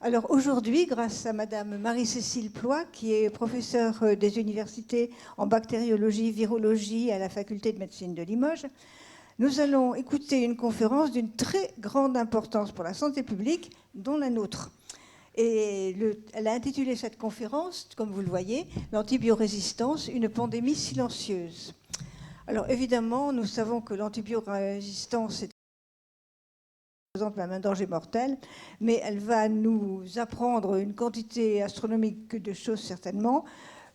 Alors aujourd'hui, grâce à Madame Marie-Cécile Ploy, qui est professeure des universités en bactériologie, virologie à la faculté de médecine de Limoges, nous allons écouter une conférence d'une très grande importance pour la santé publique, dont la nôtre. Et elle a intitulé cette conférence, comme vous le voyez, « L'antibiorésistance, une pandémie silencieuse ». Alors évidemment, nous savons que l'antibiorésistance présente même un danger mortel, mais elle va nous apprendre une quantité astronomique de choses certainement.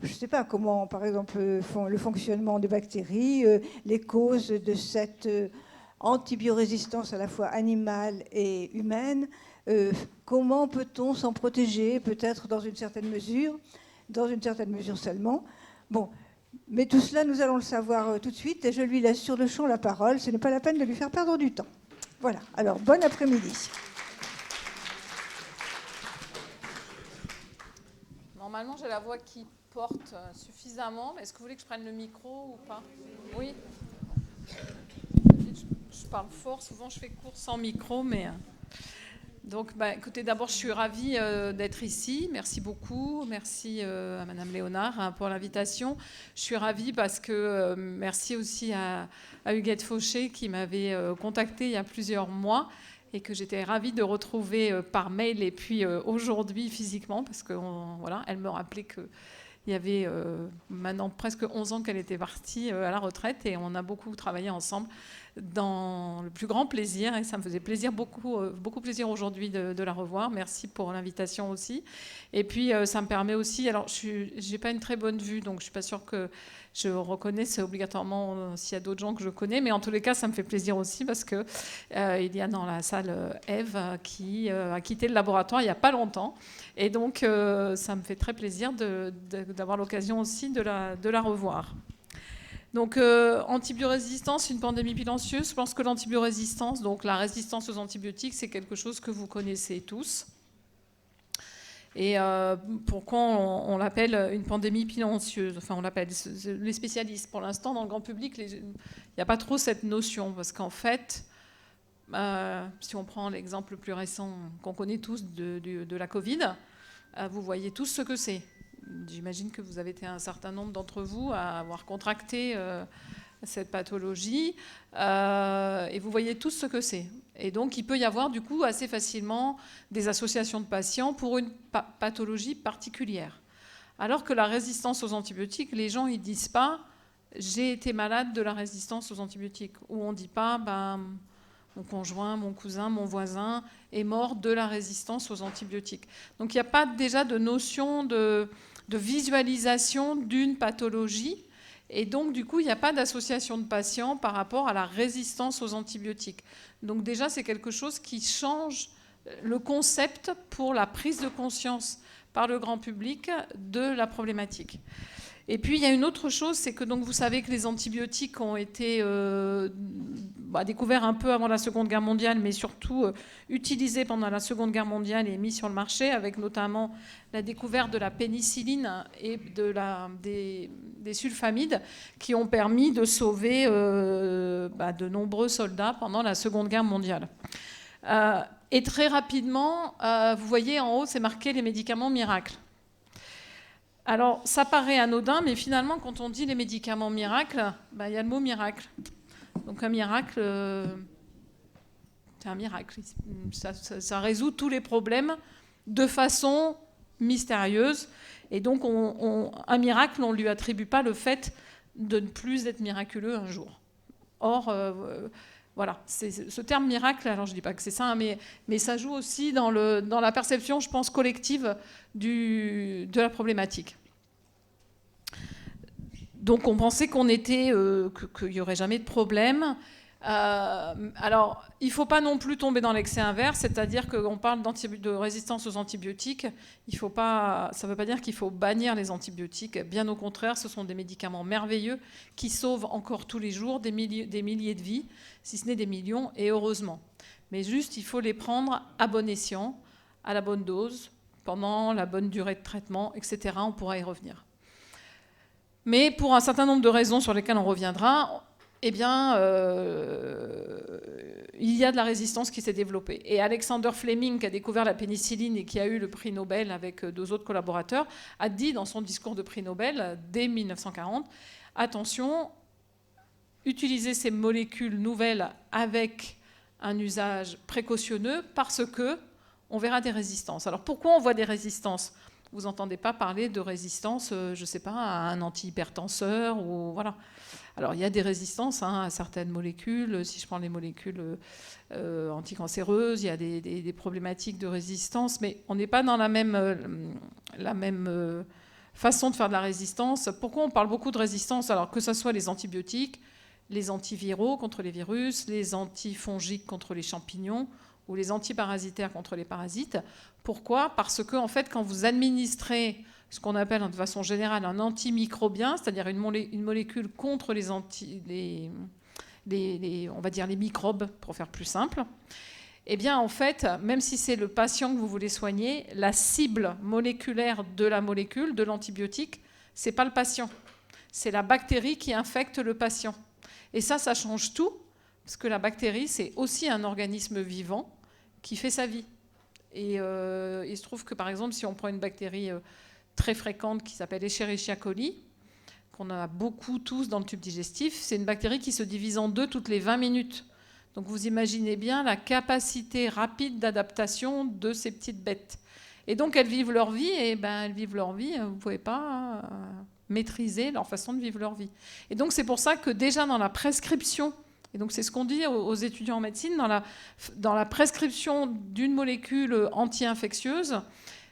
Je ne sais pas comment, par exemple, le fonctionnement des bactéries, les causes de cette antibiorésistance à la fois animale et humaine. Comment peut-on s'en protéger, peut-être dans une certaine mesure seulement. Bon, mais tout cela, nous allons le savoir tout de suite, et je lui laisse sur le champ la parole. Ce n'est pas la peine de lui faire perdre du temps. Voilà, alors bon après-midi. Normalement, j'ai la voix qui porte suffisamment. Est-ce que vous voulez que je prenne le micro ou pas? Oui. Je parle fort, souvent je fais court sans micro, mais... Donc, écoutez, d'abord, je suis ravie d'être ici. Merci beaucoup. Merci à Madame Léonard pour l'invitation. Je suis ravie parce que merci aussi à Huguette Fauché qui m'avait contactée il y a plusieurs mois et que j'étais ravie de retrouver par mail et puis aujourd'hui physiquement parce que voilà, elle me rappelait que il y avait maintenant presque 11 ans qu'elle était partie à la retraite et on a beaucoup travaillé ensemble dans le plus grand plaisir et ça me faisait plaisir, beaucoup plaisir aujourd'hui de la revoir. Merci pour l'invitation aussi. Et puis ça me permet aussi, alors je n'ai pas une très bonne vue donc je ne suis pas sûre que je reconnaisse obligatoirement s'il y a d'autres gens que je connais, mais en tous les cas ça me fait plaisir aussi parce que il y a dans la salle Ève qui a quitté le laboratoire il n'y a pas longtemps et donc ça me fait très plaisir d'avoir l'occasion aussi de la revoir. Donc, antibiorésistance, une pandémie silencieuse. Je pense que l'antibiorésistance, donc la résistance aux antibiotiques, c'est quelque chose que vous connaissez tous. Et pourquoi on l'appelle une pandémie silencieuse? Enfin, on l'appelle les spécialistes. Pour l'instant, dans le grand public, il n'y a pas trop cette notion. Parce qu'en fait, si on prend l'exemple le plus récent qu'on connaît tous de la Covid, vous voyez tous ce que c'est. J'imagine que vous avez été un certain nombre d'entre vous à avoir contracté cette pathologie et vous voyez tous ce que c'est. Et donc, il peut y avoir du coup assez facilement des associations de patients pour une pathologie particulière. Alors que la résistance aux antibiotiques, les gens, ils ne disent pas « j'ai été malade de la résistance aux antibiotiques » ou on ne dit pas « mon conjoint, mon cousin, mon voisin est mort de la résistance aux antibiotiques ». Donc, il n'y a pas déjà de notion de visualisation d'une pathologie. Et donc, du coup, il n'y a pas d'association de patients par rapport à la résistance aux antibiotiques. Donc, déjà, c'est quelque chose qui change le concept pour la prise de conscience par le grand public de la problématique. Et puis, il y a une autre chose, c'est que donc, vous savez que les antibiotiques ont été découverts un peu avant la Seconde Guerre mondiale, mais surtout utilisés pendant la Seconde Guerre mondiale et mis sur le marché, avec notamment la découverte de la pénicilline et des sulfamides, qui ont permis de sauver de nombreux soldats pendant la Seconde Guerre mondiale. Et très rapidement, vous voyez en haut, c'est marqué les médicaments miracles. Alors, ça paraît anodin, mais finalement, quand on dit les médicaments miracles, il y a le mot miracle. Donc, un miracle, c'est un miracle. Ça résout tous les problèmes de façon mystérieuse. Et donc, un miracle, on ne lui attribue pas le fait de ne plus être miraculeux un jour. Or, voilà, ce terme miracle, alors je ne dis pas que c'est ça, hein, mais ça joue aussi dans la perception, je pense, collective de la problématique. Donc on pensait qu'il n'y aurait jamais de problème. Alors, il ne faut pas non plus tomber dans l'excès inverse, c'est-à-dire qu'on parle de résistance aux antibiotiques. Ça ne veut pas dire qu'il faut bannir les antibiotiques. Bien au contraire, ce sont des médicaments merveilleux qui sauvent encore tous les jours des milliers de vies, si ce n'est des millions, et heureusement. Mais juste, il faut les prendre à bon escient, à la bonne dose, pendant la bonne durée de traitement, etc. On pourra y revenir. Mais pour un certain nombre de raisons sur lesquelles on reviendra, eh bien, il y a de la résistance qui s'est développée. Et Alexander Fleming, qui a découvert la pénicilline et qui a eu le prix Nobel avec 2 autres collaborateurs, a dit dans son discours de prix Nobel, dès 1940, attention, utilisez ces molécules nouvelles avec un usage précautionneux parce que on verra des résistances. Alors pourquoi on voit des résistances ? Vous n'entendez pas parler de résistance, je ne sais pas, à un antihypertenseur ou voilà. Alors, il y a des résistances à certaines molécules. Si je prends les molécules anticancéreuses, il y a des problématiques de résistance, mais on n'est pas dans la même façon de faire de la résistance. Pourquoi on parle beaucoup de résistance? Alors, que ce soit les antibiotiques, les antiviraux contre les virus, les antifongiques contre les champignons ou les antiparasitaires contre les parasites. Pourquoi? Parce que, en fait, quand vous administrez ce qu'on appelle de façon générale un antimicrobien, c'est-à-dire une molécule contre on va dire les microbes, pour faire plus simple, eh bien, en fait, même si c'est le patient que vous voulez soigner, la cible moléculaire de la molécule, de l'antibiotique, ce n'est pas le patient. C'est la bactérie qui infecte le patient. Et ça change tout, parce que la bactérie, c'est aussi un organisme vivant qui fait sa vie. Et il se trouve que, par exemple, si on prend une bactérie très fréquente qui s'appelle Escherichia coli, qu'on a beaucoup tous dans le tube digestif, c'est une bactérie qui se divise en 2 toutes les 20 minutes. Donc vous imaginez bien la capacité rapide d'adaptation de ces petites bêtes. Et donc elles vivent leur vie, et elles vivent leur vie, vous ne pouvez pas maîtriser leur façon de vivre leur vie. Et donc c'est pour ça que déjà dans la prescription, et donc c'est ce qu'on dit aux étudiants en médecine, dans la prescription d'une molécule anti-infectieuse,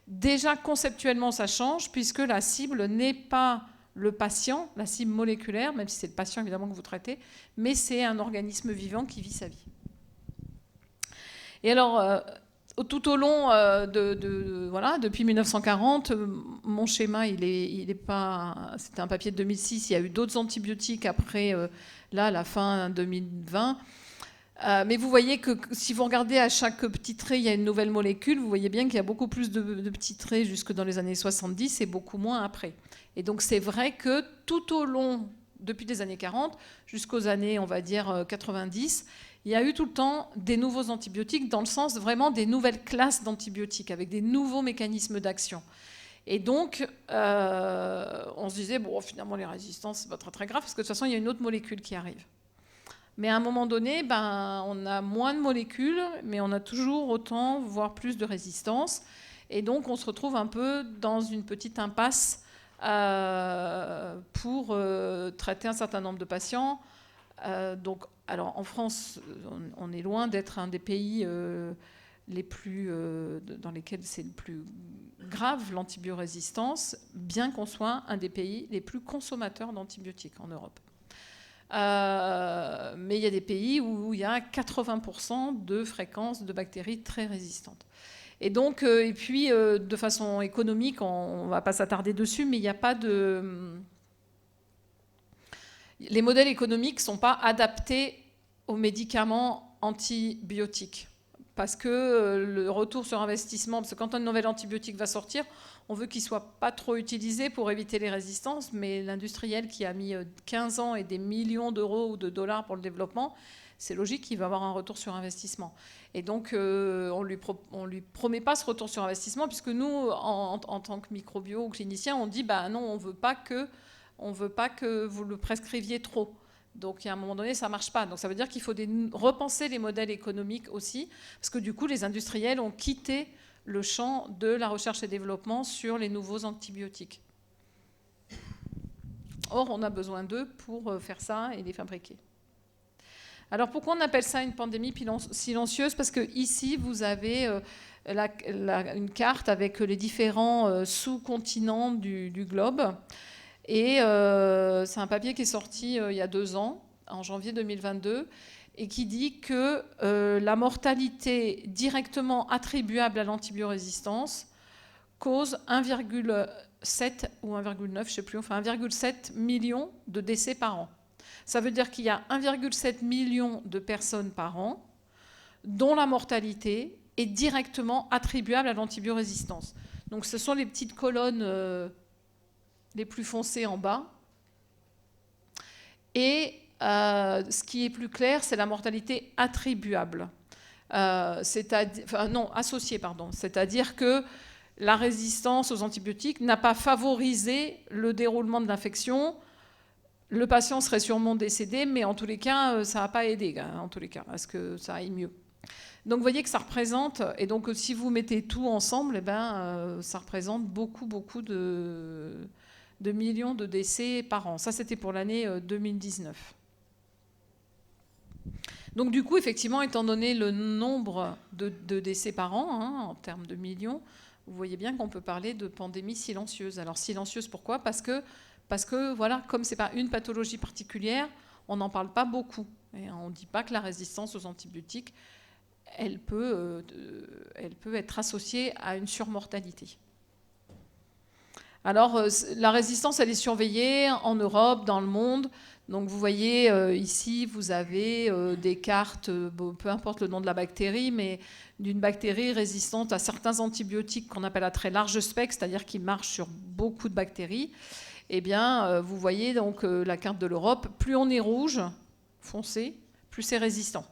déjà conceptuellement ça change, puisque la cible n'est pas le patient, la cible moléculaire, même si c'est le patient évidemment que vous traitez, mais c'est un organisme vivant qui vit sa vie. Et alors, tout au long depuis 1940, mon schéma, il est pas. C'était un papier de 2006. Il y a eu d'autres antibiotiques après, la fin 2020. Mais vous voyez que si vous regardez à chaque petit trait, il y a une nouvelle molécule. Vous voyez bien qu'il y a beaucoup plus de petits traits jusque dans les années 70 et beaucoup moins après. Et donc c'est vrai que tout au long, depuis les années 40 jusqu'aux années, on va dire 90, il y a eu tout le temps des nouveaux antibiotiques, dans le sens vraiment des nouvelles classes d'antibiotiques, avec des nouveaux mécanismes d'action. Et donc, on se disait, bon, finalement, les résistances, c'est pas très, très grave, parce que de toute façon, il y a une autre molécule qui arrive. Mais à un moment donné, on a moins de molécules, mais on a toujours autant, voire plus de résistance. Et donc, on se retrouve un peu dans une petite impasse pour traiter un certain nombre de patients. Alors, en France, on est loin d'être un des pays dans lesquels c'est le plus grave, l'antibiorésistance, bien qu'on soit un des pays les plus consommateurs d'antibiotiques en Europe. Mais il y a des pays où il y a 80% de fréquence de bactéries très résistantes. Et donc, et puis, de façon économique, on ne va pas s'attarder dessus, mais il n'y a pas de... Les modèles économiques ne sont pas adaptés aux médicaments antibiotiques. Parce que le retour sur investissement, parce que quand un nouvel antibiotique va sortir, on veut qu'il ne soit pas trop utilisé pour éviter les résistances, mais l'industriel qui a mis 15 ans et des millions d'euros ou de dollars pour le développement, c'est logique qu'il va avoir un retour sur investissement. Et donc, on lui promet pas ce retour sur investissement, puisque nous, en tant que microbio ou cliniciens, on dit non, on veut pas que vous le prescriviez trop. Donc, à un moment donné, ça ne marche pas. Donc, ça veut dire qu'il faut repenser les modèles économiques aussi, parce que du coup, les industriels ont quitté le champ de la recherche et développement sur les nouveaux antibiotiques. Or, on a besoin d'eux pour faire ça et les fabriquer. Alors, pourquoi on appelle ça une pandémie silencieuse? Parce que ici, vous avez une carte avec les différents sous-continents du globe. Et c'est un papier qui est sorti il y a 2 ans, en janvier 2022, et qui dit que la mortalité directement attribuable à l'antibiorésistance cause 1,7 ou 1,9, je ne sais plus, enfin 1,7 million de décès par an. Ça veut dire qu'il y a 1,7 million de personnes par an dont la mortalité est directement attribuable à l'antibiorésistance. Donc ce sont les petites colonnes les plus foncées en bas. Et ce qui est plus clair, c'est la mortalité attribuable. Associée, pardon. C'est-à-dire que la résistance aux antibiotiques n'a pas favorisé le déroulement de l'infection. Le patient serait sûrement décédé, mais en tous les cas, ça n'a pas aidé, en tous les cas, à ce que ça aille mieux. Donc vous voyez que ça représente, et donc si vous mettez tout ensemble, eh ben, ça représente beaucoup de millions de décès par an. Ça, c'était pour l'année 2019. Donc du coup, effectivement, étant donné le nombre de décès par an, en termes de millions, vous voyez bien qu'on peut parler de pandémie silencieuse. Alors silencieuse, pourquoi ? Parce que voilà, comme ce n'est pas une pathologie particulière, on n'en parle pas beaucoup. Et on ne dit pas que la résistance aux antibiotiques, elle peut être associée à une surmortalité. Alors, la résistance, elle est surveillée en Europe, dans le monde. Donc, vous voyez, ici, vous avez des cartes, peu importe le nom de la bactérie, mais d'une bactérie résistante à certains antibiotiques qu'on appelle à très large spectre, c'est-à-dire qui marchent sur beaucoup de bactéries. Eh bien, vous voyez donc la carte de l'Europe. Plus on est rouge, foncé, plus c'est résistant.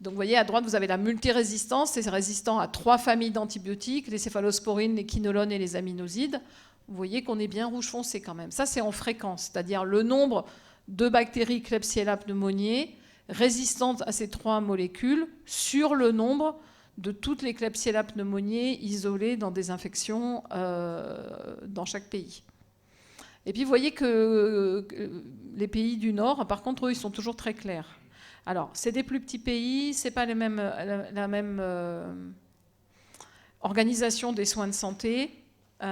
Donc vous voyez, à droite, vous avez la multirésistance. C'est résistant à 3 familles d'antibiotiques, les céphalosporines, les quinolones et les aminosides. Vous voyez qu'on est bien rouge foncé quand même. Ça, c'est en fréquence, c'est-à-dire le nombre de bactéries Klebsiella pneumoniae résistantes à ces 3 molécules sur le nombre de toutes les Klebsiella pneumoniae isolées dans des infections dans chaque pays. Et puis vous voyez que les pays du Nord, par contre, eux, ils sont toujours très clairs. Alors, c'est des plus petits pays, c'est pas la même organisation des soins de santé. Il y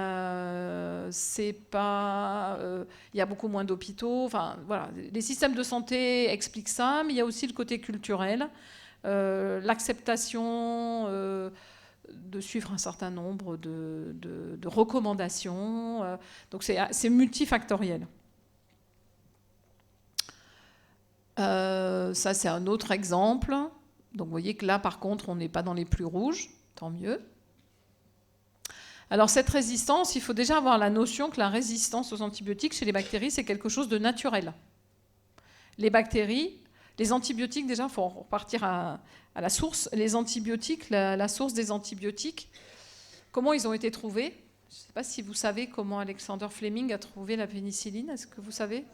a beaucoup moins d'hôpitaux. Enfin, voilà. Les systèmes de santé expliquent ça, mais il y a aussi le côté culturel, l'acceptation de suivre un certain nombre de recommandations. Donc, c'est multifactoriel. Ça, c'est un autre exemple. Donc, vous voyez que là, par contre, on n'est pas dans les plus rouges. Tant mieux. Alors, cette résistance, il faut déjà avoir la notion que la résistance aux antibiotiques chez les bactéries, c'est quelque chose de naturel. Les bactéries, les antibiotiques, déjà, il faut repartir à la source. Les antibiotiques, la source des antibiotiques, comment ils ont été trouvés ? Je ne sais pas si vous savez comment Alexander Fleming a trouvé la pénicilline. Est-ce que vous savez ?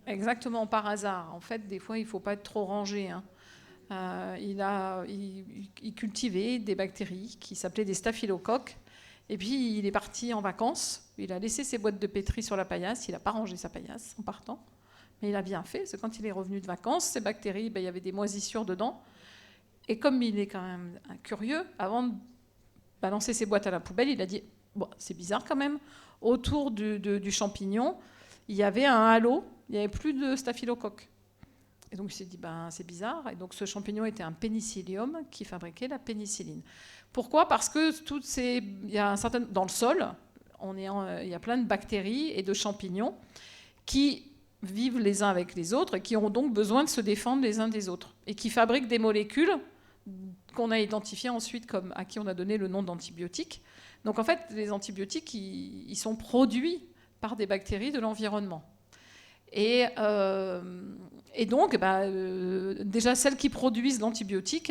Exactement, par hasard. En fait, des fois, il ne faut pas être trop rangé. Il cultivait des bactéries qui s'appelaient des staphylocoques. Et puis, il est parti en vacances. Il a laissé ses boîtes de pétri sur la paillasse. Il n'a pas rangé sa paillasse en partant. Mais il a bien fait, parce que quand il est revenu de vacances, ces bactéries, il y avait des moisissures dedans. Et comme il est quand même curieux, avant de balancer ses boîtes à la poubelle, il a dit bon, c'est bizarre quand même. Autour du champignon, il y avait un halo. Il n'y avait plus de staphylocoque. Et donc, il s'est dit, c'est bizarre. Et donc, ce champignon était un pénicillium qui fabriquait la pénicilline. Pourquoi ? Parce que dans le sol, il y a plein de bactéries et de champignons qui vivent les uns avec les autres et qui ont donc besoin de se défendre les uns des autres. Et qui fabriquent des molécules qu'on a identifiées ensuite à qui on a donné le nom d'antibiotiques. Donc, en fait, les antibiotiques, ils sont produits par des bactéries de l'environnement. Et donc, déjà, celles qui produisent l'antibiotique,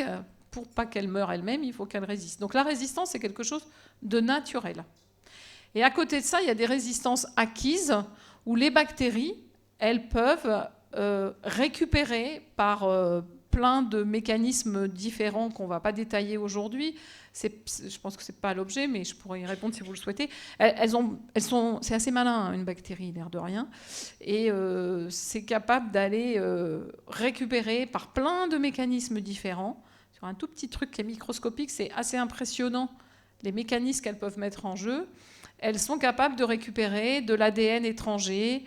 pour pas qu'elles meurent elles-mêmes, il faut qu'elles résistent. Donc la résistance, c'est quelque chose de naturel. Et à côté de ça, il y a des résistances acquises, où les bactéries, elles peuvent récupérer par plein de mécanismes différents qu'on ne va pas détailler aujourd'hui. Je pense que ce n'est pas l'objet, mais je pourrais y répondre si vous le souhaitez. C'est assez malin, une bactérie, l'air de rien. Et c'est capable d'aller récupérer par plein de mécanismes différents. Sur un tout petit truc qui est microscopique, c'est assez impressionnant, les mécanismes qu'elles peuvent mettre en jeu. Elles sont capables de récupérer de l'ADN étranger,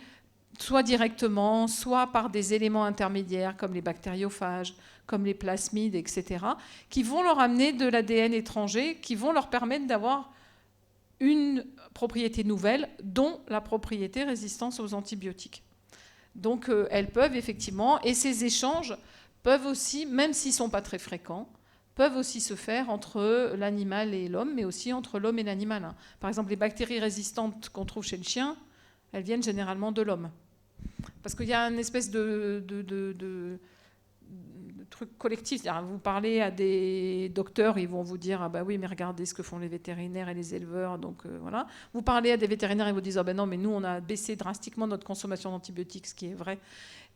soit directement, soit par des éléments intermédiaires comme les bactériophages, comme les plasmides, etc., qui vont leur amener de l'ADN étranger, qui vont leur permettre d'avoir une propriété nouvelle, dont la propriété résistance aux antibiotiques. Donc elles peuvent effectivement, et ces échanges peuvent aussi, même s'ils ne sont pas très fréquents, peuvent aussi se faire entre l'animal et l'homme, mais aussi entre l'homme et l'animal. Par exemple, les bactéries résistantes qu'on trouve chez le chien, elles viennent généralement de l'homme. Parce qu'il y a une espèce de truc collectif. Vous parlez à des docteurs, ils vont vous dire « Ah bah oui, mais regardez ce que font les vétérinaires et les éleveurs. » Donc voilà. Vous parlez à des vétérinaires, ils vous disent « Ah ben non, mais nous, on a baissé drastiquement notre consommation d'antibiotiques, ce qui est vrai. »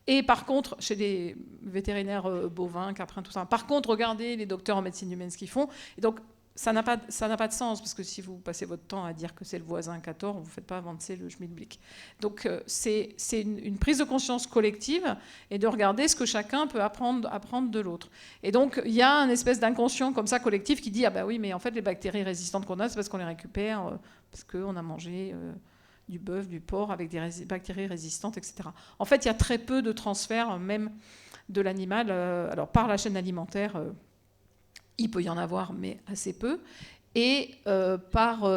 Et par contre, chez les vétérinaires bovins, caprins, tout ça, par contre, regardez les docteurs en médecine humaine ce qu'ils font. Et donc, ça n'a pas de sens, parce que si vous passez votre temps à dire que c'est le voisin qui a tort, vous ne faites pas avancer le schmilblick. Donc c'est une prise de conscience collective et de regarder ce que chacun peut apprendre de l'autre. Et donc il y a une espèce d'inconscient comme ça collectif qui dit « Ah bah oui, mais en fait les bactéries résistantes qu'on a, c'est parce qu'on les récupère, parce qu'on a mangé du bœuf, du porc avec des bactéries résistantes, etc. » En fait, il y a très peu de transferts, même de l'animal. Alors par la chaîne alimentaire... il peut y en avoir, mais assez peu. Et par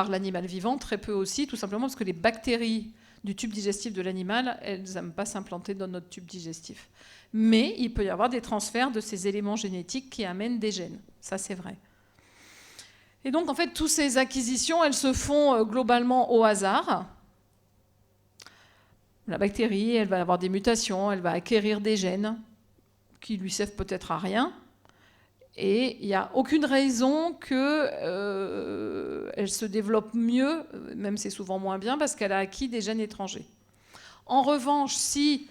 l'animal vivant, très peu aussi, tout simplement parce que les bactéries du tube digestif de l'animal, elles n'aiment pas s'implanter dans notre tube digestif. Mais il peut y avoir des transferts de ces éléments génétiques qui amènent des gènes. Ça, c'est vrai. Et donc, en fait, toutes ces acquisitions, elles se font globalement au hasard. La bactérie, elle va avoir des mutations, elle va acquérir des gènes qui lui servent peut-être à rien. Et il n'y a aucune raison qu'elle se développe mieux, même c'est souvent moins bien, parce qu'elle a acquis des gènes étrangers. En revanche, si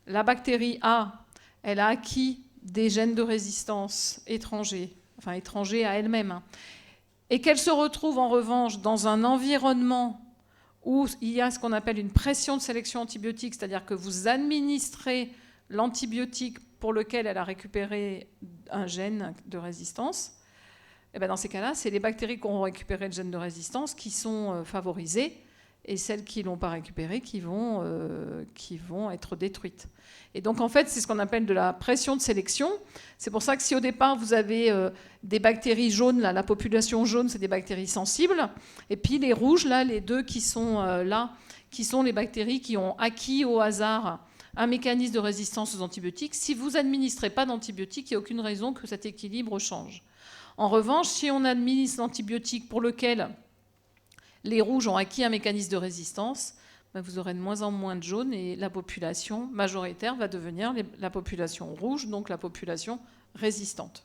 la bactérie A, elle a acquis des gènes de résistance étrangers, enfin étrangers à elle-même, et qu'elle se retrouve en revanche dans un environnement où il y a ce qu'on appelle une pression de sélection antibiotique, c'est-à-dire que vous administrez l'antibiotique pour lequel elle a récupéré un gène de résistance, et bien dans ces cas-là, c'est les bactéries qui auront récupéré le gène de résistance qui sont favorisées, et celles qui ne l'ont pas récupéré qui vont être détruites. Et donc en fait, c'est ce qu'on appelle de la pression de sélection. C'est pour ça que si au départ vous avez des bactéries jaunes, là, la population jaune, c'est des bactéries sensibles, et puis les rouges, là, les deux qui sont là, qui sont les bactéries qui ont acquis au hasard un mécanisme de résistance aux antibiotiques. Si vous n'administrez pas d'antibiotiques, il n'y a aucune raison que cet équilibre change. En revanche, si on administre l'antibiotique pour lequel les rouges ont acquis un mécanisme de résistance, vous aurez de moins en moins de jaunes et la population majoritaire va devenir la population rouge, donc la population résistante.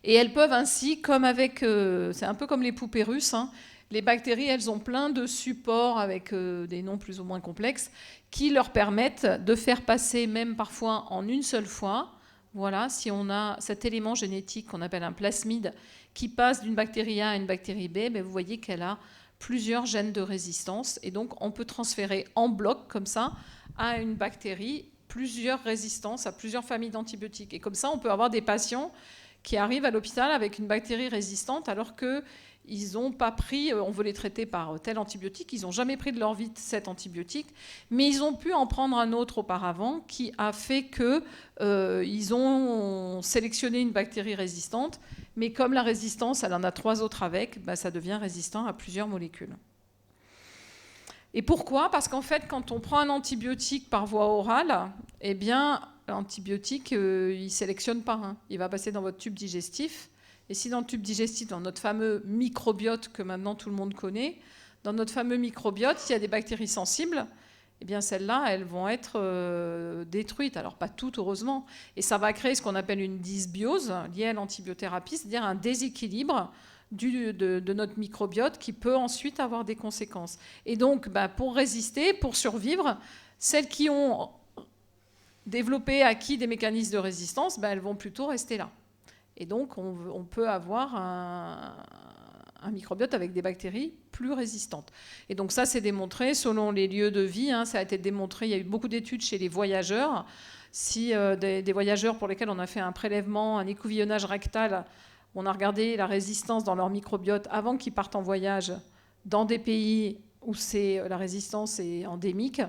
Et elles peuvent ainsi, comme avec, c'est un peu comme les poupées russes, hein, les bactéries, elles ont plein de supports avec des noms plus ou moins complexes qui leur permettent de faire passer, même parfois en une seule fois, voilà, si on a cet élément génétique qu'on appelle un plasmide qui passe d'une bactérie A à une bactérie B, vous voyez qu'elle a plusieurs gènes de résistance. Et donc, on peut transférer en bloc, comme ça, à une bactérie, plusieurs résistances à plusieurs familles d'antibiotiques. Et comme ça, on peut avoir des patients qui arrivent à l'hôpital avec une bactérie résistante alors qu'ils n'ont pas pris, on veut les traiter par tel antibiotique, ils n'ont jamais pris de leur vie cet antibiotique, mais ils ont pu en prendre un autre auparavant qui a fait qu'ils ont sélectionné une bactérie résistante, mais comme la résistance, elle en a 3 autres avec, ça devient résistant à plusieurs molécules. Et pourquoi ? Parce qu'en fait, quand on prend un antibiotique par voie orale, eh bien, l'antibiotique, il ne sélectionne pas. Hein. Il va passer dans votre tube digestif. Et si dans le tube digestif, dans notre fameux microbiote que maintenant tout le monde connaît, dans notre fameux microbiote, il y a des bactéries sensibles, eh bien celles-là, elles vont être détruites. Alors pas toutes, heureusement. Et ça va créer ce qu'on appelle une dysbiose liée à l'antibiothérapie, c'est-à-dire un déséquilibre de notre microbiote qui peut ensuite avoir des conséquences. Et donc, pour résister, pour survivre, celles qui ont développé, acquis des mécanismes de résistance, elles vont plutôt rester là. Et donc, on peut avoir un microbiote avec des bactéries plus résistantes. Et donc ça, c'est démontré selon les lieux de vie. Hein, ça a été démontré, il y a eu beaucoup d'études chez les voyageurs. Si des voyageurs pour lesquels on a fait un prélèvement, un écouvillonnage rectal, on a regardé la résistance dans leur microbiote avant qu'ils partent en voyage dans des pays où la résistance est endémique.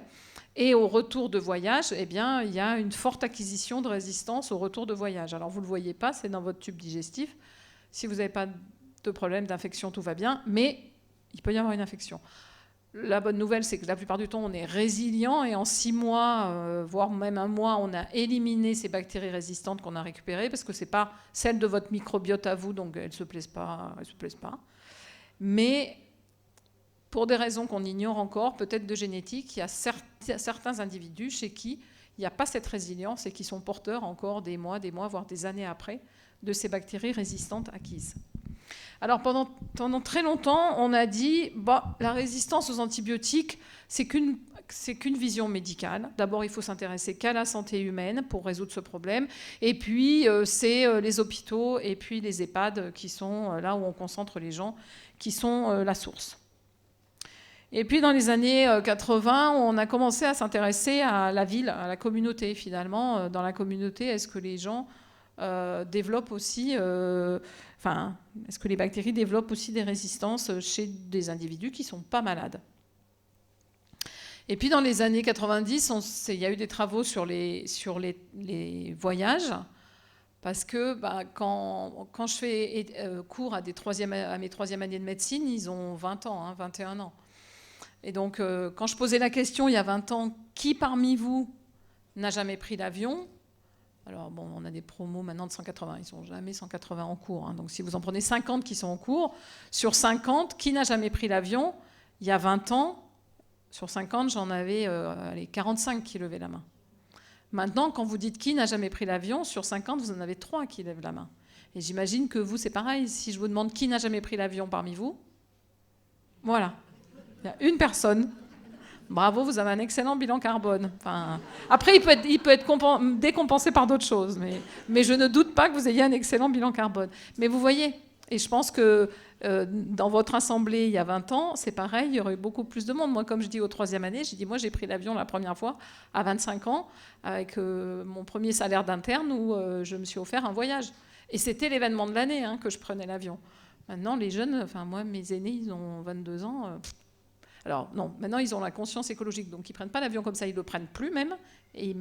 Et au retour de voyage, eh bien, il y a une forte acquisition de résistance au retour de voyage. Alors, vous ne le voyez pas, c'est dans votre tube digestif. Si vous n'avez pas de problème d'infection, tout va bien, mais il peut y avoir une infection. La bonne nouvelle, c'est que la plupart du temps, on est résilient et en 6 mois, voire même 1 mois, on a éliminé ces bactéries résistantes qu'on a récupérées parce que ce n'est pas celle de votre microbiote à vous, donc elles ne se plaisent pas. Mais pour des raisons qu'on ignore encore, peut-être de génétique, il y a certains individus chez qui il n'y a pas cette résilience et qui sont porteurs encore des mois, voire des années après, de ces bactéries résistantes acquises. Alors pendant très longtemps, on a dit la résistance aux antibiotiques, c'est qu'une vision médicale. D'abord, il faut s'intéresser qu'à la santé humaine pour résoudre ce problème. Et puis, c'est les hôpitaux et puis les EHPAD qui sont là où on concentre les gens, qui sont la source. Et puis, dans les années 80, on a commencé à s'intéresser à la ville, à la communauté, finalement. Dans la communauté, est-ce que les gens développent aussi... est-ce que les bactéries développent aussi des résistances chez des individus qui ne sont pas malades? Et puis dans les années 90, il y a eu des travaux sur les voyages, parce que quand je fais cours à mes troisième années de médecine, ils ont 20 ans, 21 ans. Et donc quand je posais la question il y a 20 ans, qui parmi vous n'a jamais pris l'avion? Alors, bon, on a des promos maintenant de 180. Ils ne sont jamais 180 en cours. Donc, si vous en prenez 50 qui sont en cours, sur 50, qui n'a jamais pris l'avion? Il y a 20 ans, sur 50, j'en avais 45 qui levaient la main. Maintenant, quand vous dites qui n'a jamais pris l'avion, sur 50, vous en avez 3 qui lèvent la main. Et j'imagine que vous, c'est pareil. Si je vous demande qui n'a jamais pris l'avion parmi vous, voilà. Il y a une personne. Bravo, vous avez un excellent bilan carbone. Après, il peut être décompensé par d'autres choses, mais je ne doute pas que vous ayez un excellent bilan carbone. Mais vous voyez, et je pense que dans votre assemblée, il y a 20 ans, c'est pareil, il y aurait eu beaucoup plus de monde. Moi, comme je dis, aux troisième année, j'ai dit, moi, j'ai pris l'avion la première fois à 25 ans, avec mon premier salaire d'interne, où je me suis offert un voyage. Et c'était l'événement de l'année que je prenais l'avion. Maintenant, les jeunes, moi, mes aînés, ils ont 22 ans... Alors non, maintenant ils ont la conscience écologique, donc ils ne prennent pas l'avion comme ça, ils ne le prennent plus même, et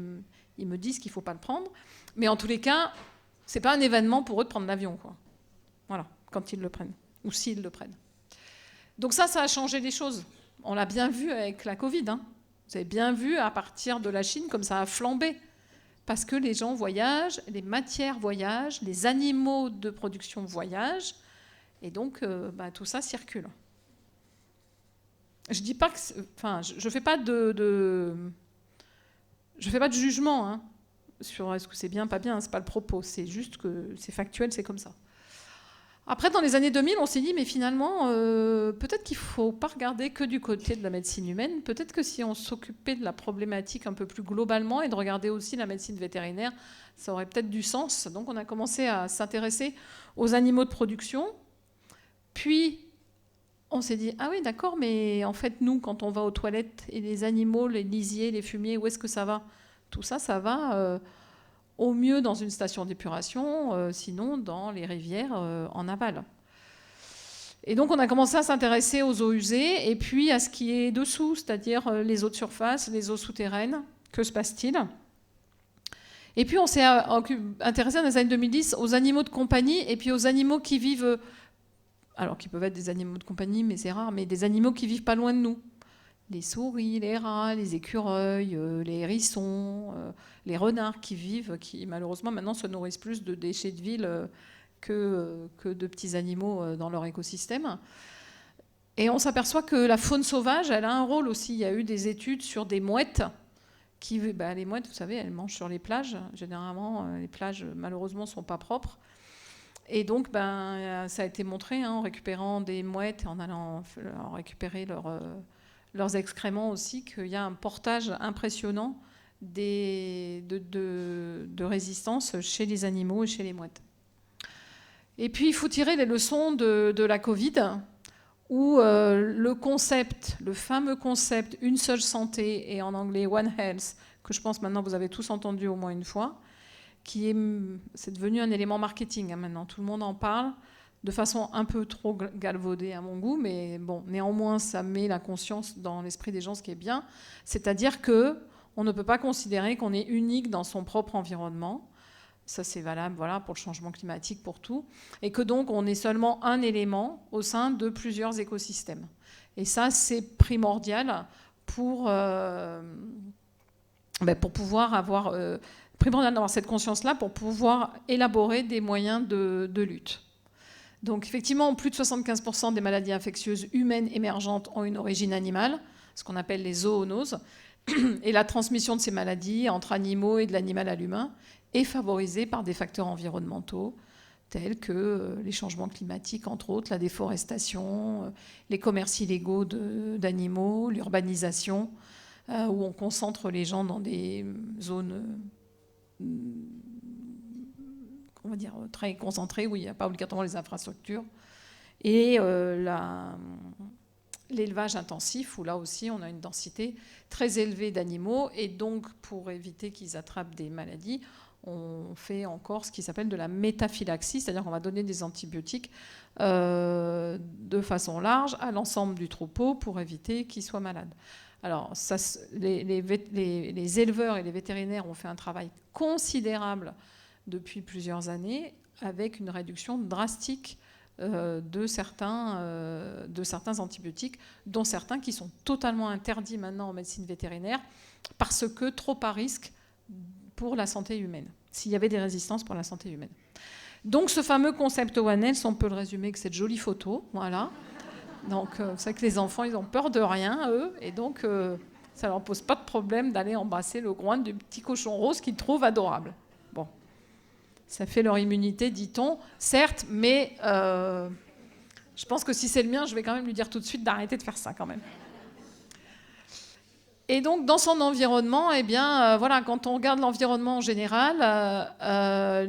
ils me disent qu'il ne faut pas le prendre. Mais en tous les cas, ce n'est pas un événement pour eux de prendre l'avion, quoi. Voilà, quand ils le prennent, ou s'ils le prennent. Donc ça a changé les choses. On l'a bien vu avec la Covid. Vous avez bien vu à partir de la Chine comme ça a flambé. Parce que les gens voyagent, les matières voyagent, les animaux de production voyagent, et donc tout ça circule. Je dis pas que, je fais pas de jugement sur est-ce que c'est bien, pas bien. C'est pas le propos. C'est juste que c'est factuel, c'est comme ça. Après, dans les années 2000, on s'est dit, mais finalement, peut-être qu'il faut pas regarder que du côté de la médecine humaine. Peut-être que si on s'occupait de la problématique un peu plus globalement et de regarder aussi la médecine vétérinaire, ça aurait peut-être du sens. Donc, on a commencé à s'intéresser aux animaux de production. Puis on s'est dit, ah oui, d'accord, mais en fait, nous, quand on va aux toilettes, et les animaux, les lisiers, les fumiers, où est-ce que ça va? Tout ça, ça va au mieux dans une station d'épuration, sinon dans les rivières en aval. Et donc, on a commencé à s'intéresser aux eaux usées, et puis à ce qui est dessous, c'est-à-dire les eaux de surface, les eaux souterraines. Que se passe-t-il? Et puis, on s'est intéressé dans les années 2010 aux animaux de compagnie, et puis aux animaux qui vivent... alors qui peuvent être des animaux de compagnie, mais c'est rare, mais des animaux qui vivent pas loin de nous. Les souris, les rats, les écureuils, les hérissons, les renards qui malheureusement maintenant se nourrissent plus de déchets de ville que de petits animaux dans leur écosystème. Et on s'aperçoit que la faune sauvage, elle a un rôle aussi. Il y a eu des études sur des mouettes. Les mouettes, vous savez, elles mangent sur les plages. Généralement, les plages, malheureusement, ne sont pas propres. Et donc, ça a été montré en récupérant des mouettes et en allant récupérer leurs excréments aussi, qu'il y a un portage impressionnant de résistance chez les animaux et chez les mouettes. Et puis, il faut tirer les leçons de la Covid, où le fameux concept « une seule santé » et en anglais « One Health », que je pense maintenant vous avez tous entendu au moins une fois, c'est devenu un élément marketing maintenant. Tout le monde en parle de façon un peu trop galvaudée à mon goût, mais bon, néanmoins, ça met la conscience dans l'esprit des gens, ce qui est bien. C'est-à-dire qu'on ne peut pas considérer qu'on est unique dans son propre environnement. Ça, c'est valable pour le changement climatique, pour tout. Et que donc, on est seulement un élément au sein de plusieurs écosystèmes. Et ça, c'est primordial pour pouvoir avoir... primordial d'avoir cette conscience-là pour pouvoir élaborer des moyens de lutte. Donc effectivement, plus de 75% des maladies infectieuses humaines émergentes ont une origine animale, ce qu'on appelle les zoonoses. Et la transmission de ces maladies entre animaux et de l'animal à l'humain est favorisée par des facteurs environnementaux tels que les changements climatiques, entre autres, la déforestation, les commerces illégaux d'animaux, l'urbanisation, où on concentre les gens dans des zones on va dire, très concentrées, où il n'y a pas obligatoirement les infrastructures, et l'élevage intensif, où là aussi on a une densité très élevée d'animaux, et donc pour éviter qu'ils attrapent des maladies, on fait encore ce qui s'appelle de la métaphylaxie, c'est-à-dire qu'on va donner des antibiotiques de façon large à l'ensemble du troupeau pour éviter qu'ils soient malades. Alors, ça, les éleveurs et les vétérinaires ont fait un travail considérable depuis plusieurs années avec une réduction drastique de certains antibiotiques, dont certains qui sont totalement interdits maintenant en médecine vétérinaire parce que trop à risque pour la santé humaine, s'il y avait des résistances pour la santé humaine. Donc ce fameux concept One Health, on peut le résumer avec cette jolie photo, voilà. Donc c'est que les enfants, ils ont peur de rien, eux, et donc ça leur pose pas de problème d'aller embrasser le groin du petit cochon rose qu'ils trouvent adorable. Bon, ça fait leur immunité, dit-on, certes, mais je pense que si c'est le mien, je vais quand même lui dire tout de suite d'arrêter de faire ça quand même. Et donc, dans son environnement, eh bien, voilà, quand on regarde l'environnement en général,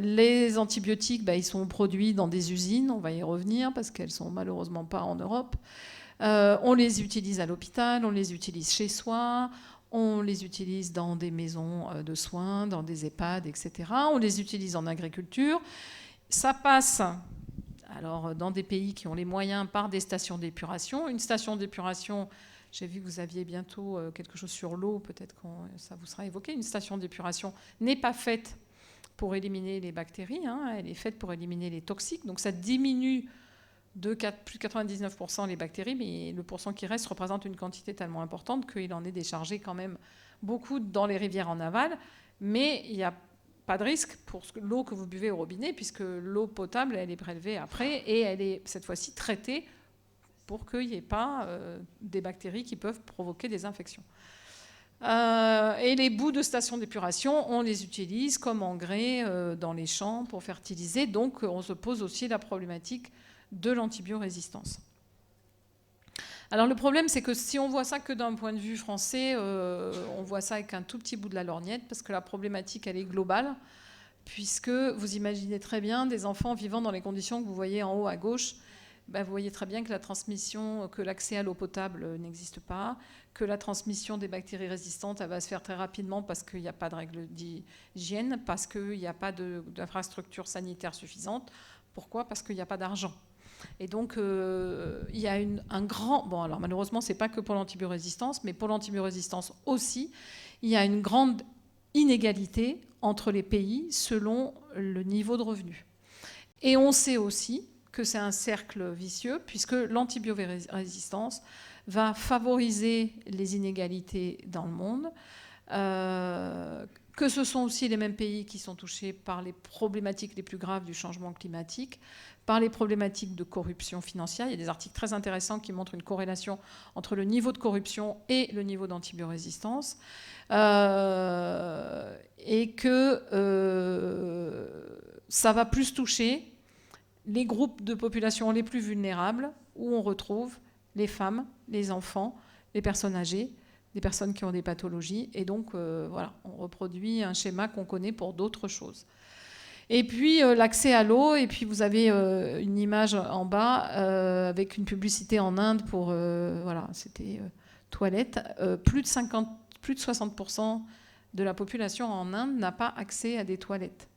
les antibiotiques, ils sont produits dans des usines, on va y revenir, parce qu'elles ne sont malheureusement pas en Europe. On les utilise à l'hôpital, on les utilise chez soi, on les utilise dans des maisons de soins, dans des EHPAD, etc. On les utilise en agriculture. Ça passe alors, dans des pays qui ont les moyens par des stations d'épuration. Une station d'épuration... J'ai vu que vous aviez bientôt quelque chose sur l'eau, peut-être que ça vous sera évoqué. Une station d'épuration n'est pas faite pour éliminer les bactéries, hein, elle est faite pour éliminer les toxiques. Donc ça diminue de plus de 99% les bactéries, mais le pourcent qui reste représente une quantité tellement importante qu'il en est déchargé quand même beaucoup dans les rivières en aval. Mais il n'y a pas de risque pour l'eau que vous buvez au robinet, puisque l'eau potable, elle est prélevée après et elle est cette fois-ci traitée pour qu'il n'y ait pas des bactéries qui peuvent provoquer des infections. Et les bouts de stations d'épuration, on les utilise comme engrais dans les champs pour fertiliser. Donc, on se pose aussi la problématique de l'antibiorésistance. Alors, le problème, c'est que si on voit ça que d'un point de vue français, on voit ça avec un tout petit bout de la lorgnette, parce que la problématique, elle est globale, puisque vous imaginez très bien des enfants vivant dans les conditions que vous voyez en haut à gauche. Vous voyez très bien que la transmission, que l'accès à l'eau potable n'existe pas, que la transmission des bactéries résistantes, elle va se faire très rapidement parce qu'il n'y a pas de règles d'hygiène, parce qu'il n'y a pas d'infrastructure sanitaire suffisante. Pourquoi ? Parce qu'il n'y a pas d'argent. Et donc, il y a un grand... Bon, alors malheureusement, ce n'est pas que pour l'antibiorésistance, mais pour l'antibiorésistance aussi, il y a une grande inégalité entre les pays selon le niveau de revenu. Et on sait aussi que c'est un cercle vicieux, puisque l'antibiorésistance va favoriser les inégalités dans le monde, que ce sont aussi les mêmes pays qui sont touchés par les problématiques les plus graves du changement climatique, par les problématiques de corruption financière. Il y a des articles très intéressants qui montrent une corrélation entre le niveau de corruption et le niveau d'antibiorésistance, et que ça va plus toucher les groupes de population les plus vulnérables, où on retrouve les femmes, les enfants, les personnes âgées, les personnes qui ont des pathologies. Et donc, voilà, on reproduit un schéma qu'on connaît pour d'autres choses. Et puis, l'accès à l'eau. Et puis, vous avez une image en bas avec une publicité en Inde pour... voilà, c'était toilettes. Plus de 60% de la population en Inde n'a pas accès à des toilettes.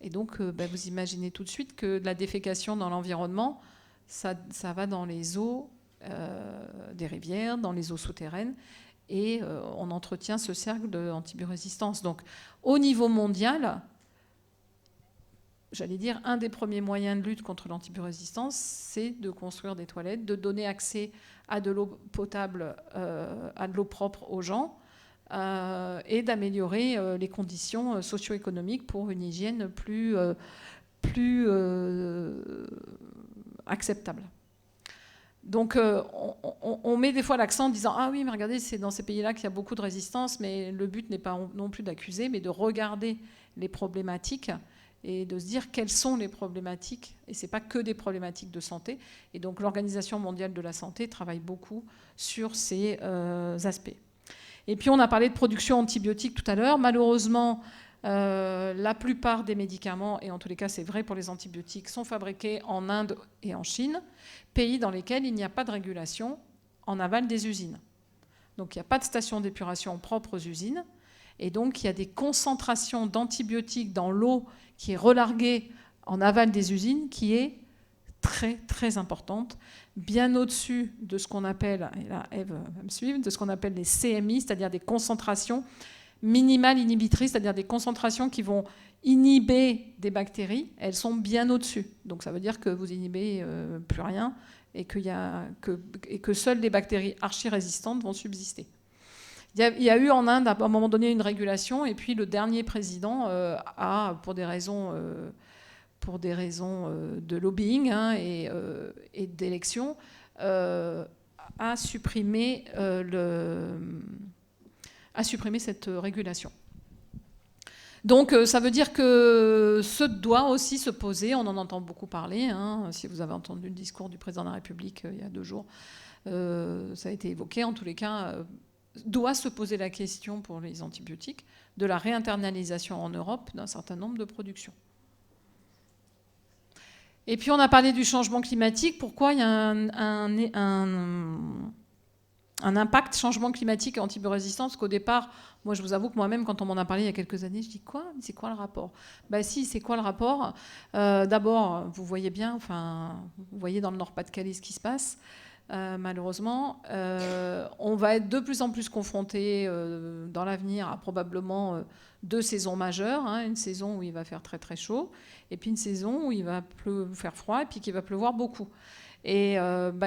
Et donc, vous imaginez tout de suite que la défécation dans l'environnement, ça va dans les eaux des rivières, dans les eaux souterraines, et on entretient ce cercle d'antibiorésistance. Donc, au niveau mondial, j'allais dire, un des premiers moyens de lutte contre l'antibiorésistance, c'est de construire des toilettes, de donner accès à de l'eau potable, à de l'eau propre aux gens, et d'améliorer les conditions socio-économiques pour une hygiène plus acceptable. Donc on met des fois l'accent en disant « Ah oui, mais regardez, c'est dans ces pays-là qu'il y a beaucoup de résistance », mais le but n'est pas non plus d'accuser, mais de regarder les problématiques et de se dire quelles sont les problématiques. Et ce n'est pas que des problématiques de santé. Et donc l'Organisation mondiale de la santé travaille beaucoup sur ces aspects. Et puis on a parlé de production antibiotique tout à l'heure. Malheureusement, la plupart des médicaments, et en tous les cas c'est vrai pour les antibiotiques, sont fabriqués en Inde et en Chine, pays dans lesquels il n'y a pas de régulation en aval des usines. Donc il n'y a pas de station d'épuration propre aux usines, et donc il y a des concentrations d'antibiotiques dans l'eau qui est relarguée en aval des usines, qui est très très importante, bien au-dessus de ce qu'on appelle, et là Ève va me suivre, de ce qu'on appelle les CMI, c'est-à-dire des concentrations minimales inhibitrices, c'est-à-dire des concentrations qui vont inhiber des bactéries, elles sont bien au-dessus. Donc ça veut dire que vous inhibez plus rien et que seules les bactéries archi-résistantes vont subsister. Il y a eu en Inde à un moment donné une régulation, et puis le dernier président a, pour des raisons de lobbying et d'élection, a supprimé cette régulation. Donc ça veut dire que ce doit aussi se poser, on en entend beaucoup parler, hein, si vous avez entendu le discours du président de la République il y a 2 jours, ça a été évoqué, en tous les cas, doit se poser la question pour les antibiotiques de la réinternalisation en Europe d'un certain nombre de productions. Et puis on a parlé du changement climatique. Pourquoi il y a un impact changement climatique et antibiorésistance? Parce qu'au départ, moi je vous avoue que moi-même, quand on m'en a parlé il y a quelques années, je dis quoi? C'est quoi le rapport? Ben si, c'est quoi le rapport? D'abord, vous voyez bien, enfin, vous voyez dans le Nord-Pas-de-Calais ce qui se passe. Malheureusement, on va être de plus en plus confronté dans l'avenir à probablement 2 saisons majeures, hein, une saison où il va faire très très chaud, et puis une saison où il va faire froid, et puis qu'il va pleuvoir beaucoup. Et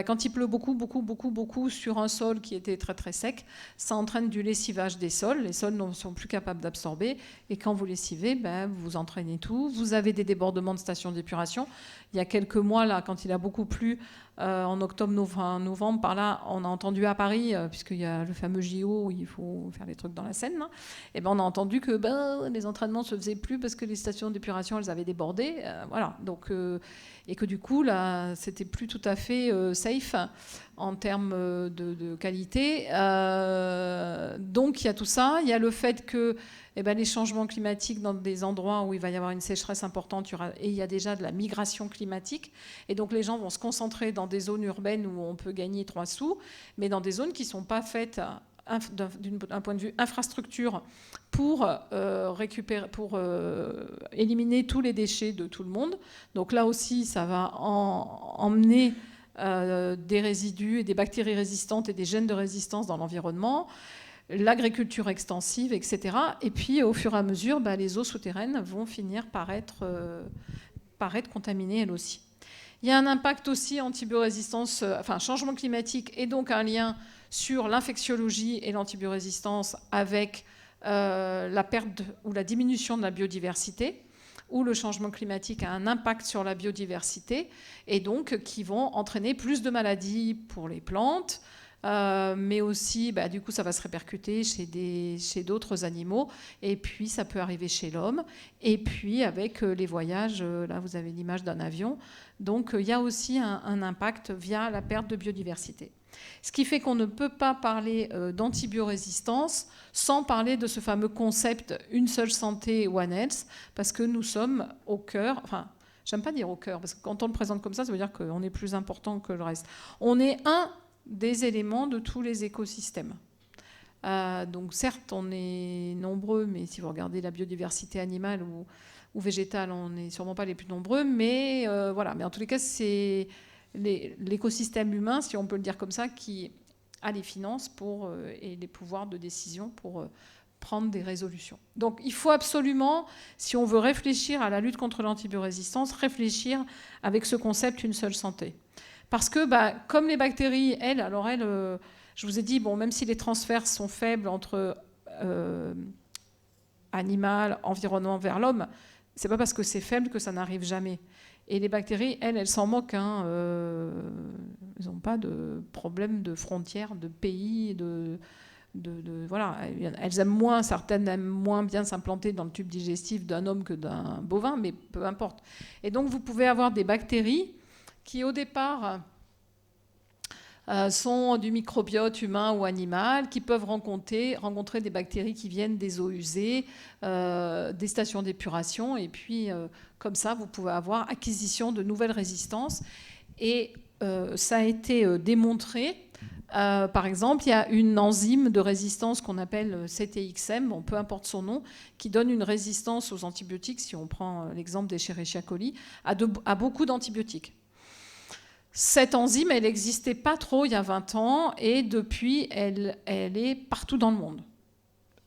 quand il pleut beaucoup sur un sol qui était très très sec, ça entraîne du lessivage des sols. Les sols ne sont plus capables d'absorber. Et quand vous lessivez, vous entraînez tout. Vous avez des débordements de stations d'épuration. Il y a quelques mois, là, quand il a beaucoup plu, en octobre-novembre, par là, on a entendu à Paris, puisqu'il y a le fameux JO où il faut faire des trucs dans la Seine, hein, et on a entendu que les entraînements ne se faisaient plus parce que les stations d'épuration, elles avaient débordé. Voilà. Donc, et que du coup, là, c'était plus tout à fait safe en termes de qualité. Donc, il y a tout ça. Il y a le fait que les changements climatiques dans des endroits où il va y avoir une sécheresse importante, et il y a déjà de la migration climatique. Et donc, les gens vont se concentrer dans des zones urbaines où on peut gagner 3 sous, mais dans des zones qui ne sont pas faites d'un point de vue infrastructure pour éliminer tous les déchets de tout le monde. Donc là aussi, ça va emmener des résidus et des bactéries résistantes et des gènes de résistance dans l'environnement, l'agriculture extensive, etc. Et puis, au fur et à mesure, les eaux souterraines vont finir par être contaminées elles aussi. Il y a un impact aussi antibiorésistance, changement climatique, et donc un lien sur l'infectiologie et l'antibiorésistance avec la perte ou la diminution de la biodiversité, où le changement climatique a un impact sur la biodiversité, et donc qui vont entraîner plus de maladies pour les plantes, mais aussi, du coup, ça va se répercuter chez d'autres animaux, et puis ça peut arriver chez l'homme, et puis avec les voyages, là vous avez l'image d'un avion, donc il y a aussi un impact via la perte de biodiversité. Ce qui fait qu'on ne peut pas parler d'antibiorésistance sans parler de ce fameux concept « une seule santé, One Health », parce que nous sommes au cœur, j'aime pas dire au cœur, parce que quand on le présente comme ça veut dire qu'on est plus important que le reste. On est un des éléments de tous les écosystèmes. Donc certes, on est nombreux, mais si vous regardez la biodiversité animale ou végétale, on n'est sûrement pas les plus nombreux, mais voilà. Mais en tous les cas, c'est l'écosystème humain, si on peut le dire comme ça, qui a les finances et les pouvoirs de décision pour prendre des résolutions. Donc il faut absolument, si on veut réfléchir à la lutte contre l'antibiorésistance, réfléchir avec ce concept « une seule santé ». Parce que comme les bactéries, elles, je vous ai dit, même si les transferts sont faibles entre animal, environnement vers l'homme, c'est pas parce que c'est faible que ça n'arrive jamais. Et les bactéries, elles s'en moquent. Hein, elles n'ont pas de problème de frontières, de pays, voilà. Elles aiment moins, certaines aiment moins bien s'implanter dans le tube digestif d'un homme que d'un bovin, mais peu importe. Et donc, vous pouvez avoir des bactéries qui, au départ, sont du microbiote humain ou animal, qui peuvent rencontrer des bactéries qui viennent des eaux usées, des stations d'épuration, et puis comme ça, vous pouvez avoir acquisition de nouvelles résistances. Et ça a été démontré. Par exemple, il y a une enzyme de résistance qu'on appelle CTXM, bon, peu importe son nom, qui donne une résistance aux antibiotiques, si on prend l'exemple des Escherichia coli, à beaucoup d'antibiotiques. Cette enzyme, elle n'existait pas trop il y a 20 ans et depuis, elle est partout dans le monde.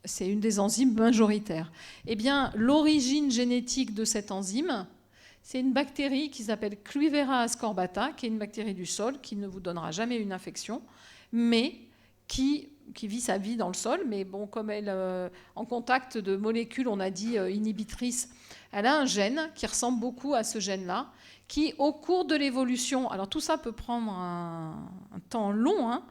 C'est une des enzymes majoritaires. Eh bien, l'origine génétique de cette enzyme, c'est une bactérie qui s'appelle Cluivera ascorbata, qui est une bactérie du sol, qui ne vous donnera jamais une infection, mais qui vit sa vie dans le sol. Mais bon, comme elle, en contact de molécules, on a dit inhibitrices, elle a un gène qui ressemble beaucoup à ce gène-là, qui, au cours de l'évolution, alors tout ça peut prendre un temps long, hein,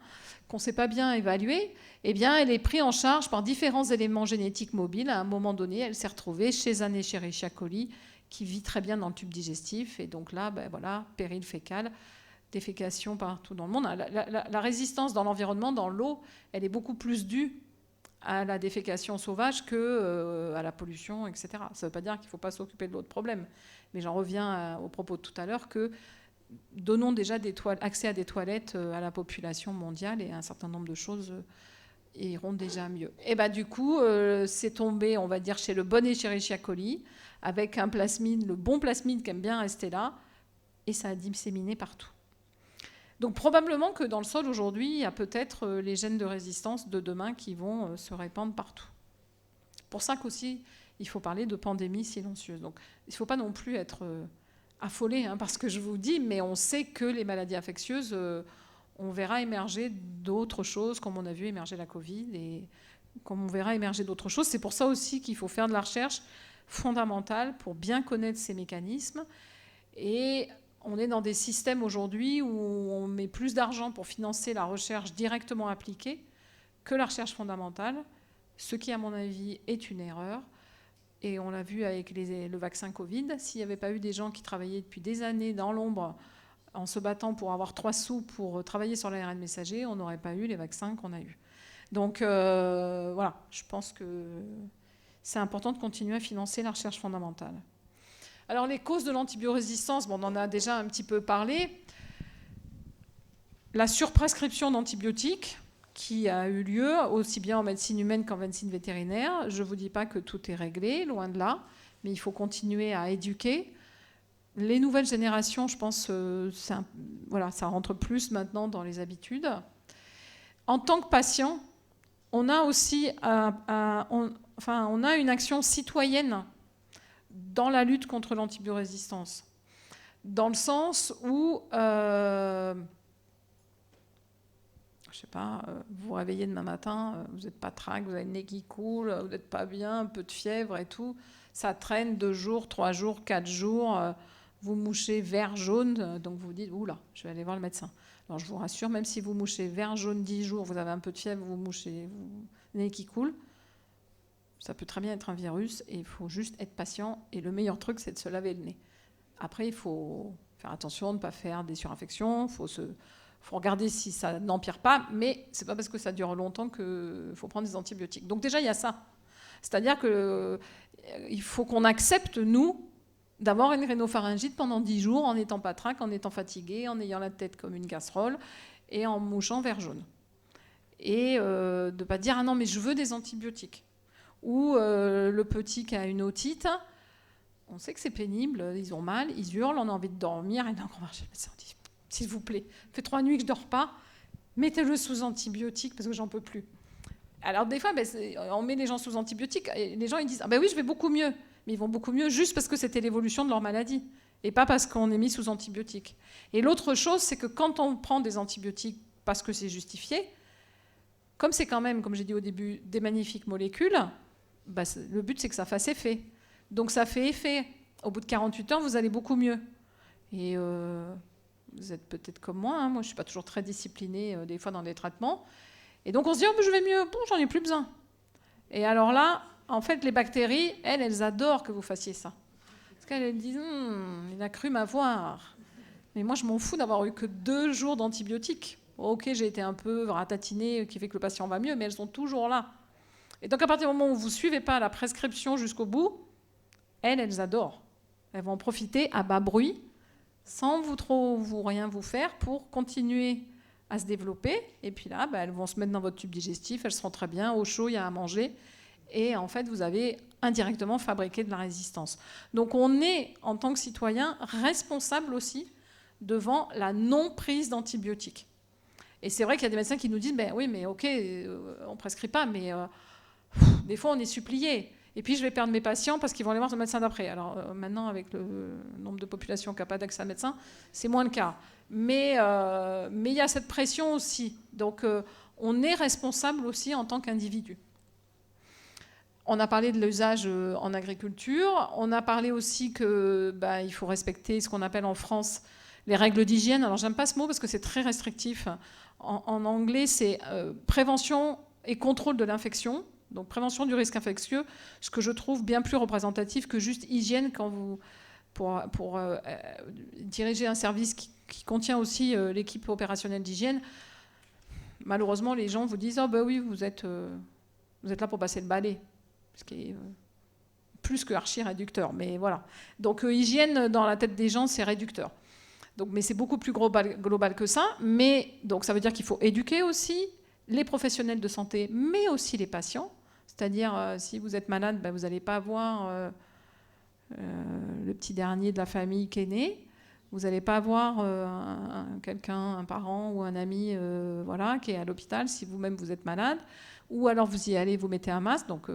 qu'on ne sait pas bien évaluer, eh bien, elle est prise en charge par différents éléments génétiques mobiles. À un moment donné, elle s'est retrouvée chez un Escherichia coli qui vit très bien dans le tube digestif. Et donc là, ben voilà, péril fécal, défécation partout dans le monde. La résistance dans l'environnement, dans l'eau, elle est beaucoup plus due à la défécation sauvage qu'à la pollution, etc. Ça ne veut pas dire qu'il ne faut pas s'occuper de l'autre problème. Mais j'en reviens au propos de tout à l'heure que donnons déjà accès à des toilettes à la population mondiale et un certain nombre de choses iront déjà mieux. Et bah, du coup, c'est tombé, on va dire, chez le bon Escherichia coli, avec un plasmide, le bon plasmide qui aime bien rester là, et ça a disséminé partout. Donc probablement que dans le sol aujourd'hui, il y a peut-être les gènes de résistance de demain qui vont se répandre partout. Pour ça qu'aussi, il faut parler de pandémie silencieuse. Donc il ne faut pas non plus être affolé hein, par ce que je vous dis, mais on sait que les maladies infectieuses, on verra émerger d'autres choses, comme on a vu émerger la Covid, et comme on verra émerger d'autres choses. C'est pour ça aussi qu'il faut faire de la recherche fondamentale pour bien connaître ces mécanismes. Et on est dans des systèmes aujourd'hui où on met plus d'argent pour financer la recherche directement appliquée que la recherche fondamentale, ce qui, à mon avis, est une erreur. Et on l'a vu avec le vaccin Covid. S'il n'y avait pas eu des gens qui travaillaient depuis des années dans l'ombre en se battant pour avoir 3 sous pour travailler sur l'ARN messager, on n'aurait pas eu les vaccins qu'on a eus. Donc voilà, je pense que c'est important de continuer à financer la recherche fondamentale. Alors les causes de l'antibiorésistance, bon, on en a déjà un petit peu parlé. La surprescription d'antibiotiques qui a eu lieu aussi bien en médecine humaine qu'en médecine vétérinaire. Je ne vous dis pas que tout est réglé, loin de là, mais il faut continuer à éduquer. Les nouvelles générations, je pense, voilà, ça rentre plus maintenant dans les habitudes. En tant que patient, on a aussi on a une action citoyenne dans la lutte contre l'antibiorésistance, dans le sens où, je sais pas, vous vous réveillez demain matin, vous n'êtes pas trac, vous avez le nez qui coule, vous n'êtes pas bien, un peu de fièvre et tout, ça traîne 2 jours, 3 jours, 4 jours, vous mouchez vert, jaune, donc vous vous dites, oula, je vais aller voir le médecin. Alors je vous rassure, même si vous mouchez vert, jaune 10 jours, vous avez un peu de fièvre, vous mouchez, le nez qui coule, ça peut très bien être un virus et il faut juste être patient. Et le meilleur truc, c'est de se laver le nez. Après, il faut faire attention de ne pas faire des surinfections. Il faut regarder si ça n'empire pas. Mais ce n'est pas parce que ça dure longtemps qu'il faut prendre des antibiotiques. Donc déjà, il y a ça. C'est-à-dire qu'il faut qu'on accepte, nous, d'avoir une rhinopharyngite pendant 10 jours en n'étant pas trac, en étant fatigué, en ayant la tête comme une casserole et en mouchant vert jaune. Et de ne pas dire « Ah non, mais je veux des antibiotiques ». Ou le petit qui a une otite, on sait que c'est pénible, ils ont mal, ils hurlent, on a envie de dormir, et donc on va chez le médecin, on dit « S'il vous plaît, ça fait 3 nuits que je ne dors pas, mettez-le sous antibiotiques parce que j'en peux plus ». Alors des fois, on met les gens sous antibiotiques, et les gens ils disent « Ah ben oui, je vais beaucoup mieux ». Mais ils vont beaucoup mieux juste parce que c'était l'évolution de leur maladie, et pas parce qu'on est mis sous antibiotiques. Et l'autre chose, c'est que quand on prend des antibiotiques parce que c'est justifié, comme c'est quand même, comme j'ai dit au début, des magnifiques molécules, le but, c'est que ça fasse effet. Donc ça fait effet. Au bout de 48 heures, vous allez beaucoup mieux. Et vous êtes peut-être comme moi, hein, moi je ne suis pas toujours très disciplinée des fois dans les traitements. Et donc on se dit, oh, je vais mieux, bon, j'en ai plus besoin. Et alors là, en fait, les bactéries, elles adorent que vous fassiez ça. Parce qu'elles disent, il a cru m'avoir. Mais moi, je m'en fous d'avoir eu que 2 jours d'antibiotiques. Ok, j'ai été un peu ratatinée, qui fait que le patient va mieux, mais elles sont toujours là. Et donc, à partir du moment où vous ne suivez pas la prescription jusqu'au bout, elles adorent. Elles vont en profiter à bas bruit, sans rien vous faire, pour continuer à se développer. Et puis là, elles vont se mettre dans votre tube digestif, elles seront très bien, au chaud, il y a à manger. Et en fait, vous avez indirectement fabriqué de la résistance. Donc, on est, en tant que citoyen, responsable aussi devant la non-prise d'antibiotiques. Et c'est vrai qu'il y a des médecins qui nous disent, oui, mais ok, on ne prescrit pas, mais des fois on est supplié. Et puis je vais perdre mes patients parce qu'ils vont aller voir le médecin d'après. Alors maintenant, avec le nombre de populations qui n'a pas d'accès à un médecin, c'est moins le cas. Mais il y a cette pression aussi. Donc on est responsable aussi en tant qu'individu. On a parlé de l'usage en agriculture. On a parlé aussi qu'il faut respecter ce qu'on appelle en France les règles d'hygiène. Alors j'aime pas ce mot parce que c'est très restrictif. En anglais, c'est prévention et contrôle de l'infection. Donc prévention du risque infectieux, ce que je trouve bien plus représentatif que juste hygiène quand vous pour diriger un service qui contient aussi l'équipe opérationnelle d'hygiène. Malheureusement, les gens vous disent oui, vous êtes là pour passer le balai, ce qui est plus que archi réducteur. Mais voilà. Donc hygiène dans la tête des gens, c'est réducteur. Donc, mais c'est beaucoup plus global que ça. Mais donc ça veut dire qu'il faut éduquer aussi les professionnels de santé, mais aussi les patients. C'est-à-dire, si vous êtes malade, vous n'allez pas avoir le petit dernier de la famille qui est né. Vous n'allez pas avoir un parent ou un ami qui est à l'hôpital si vous-même vous êtes malade. Ou alors vous y allez, vous mettez un masque. Donc,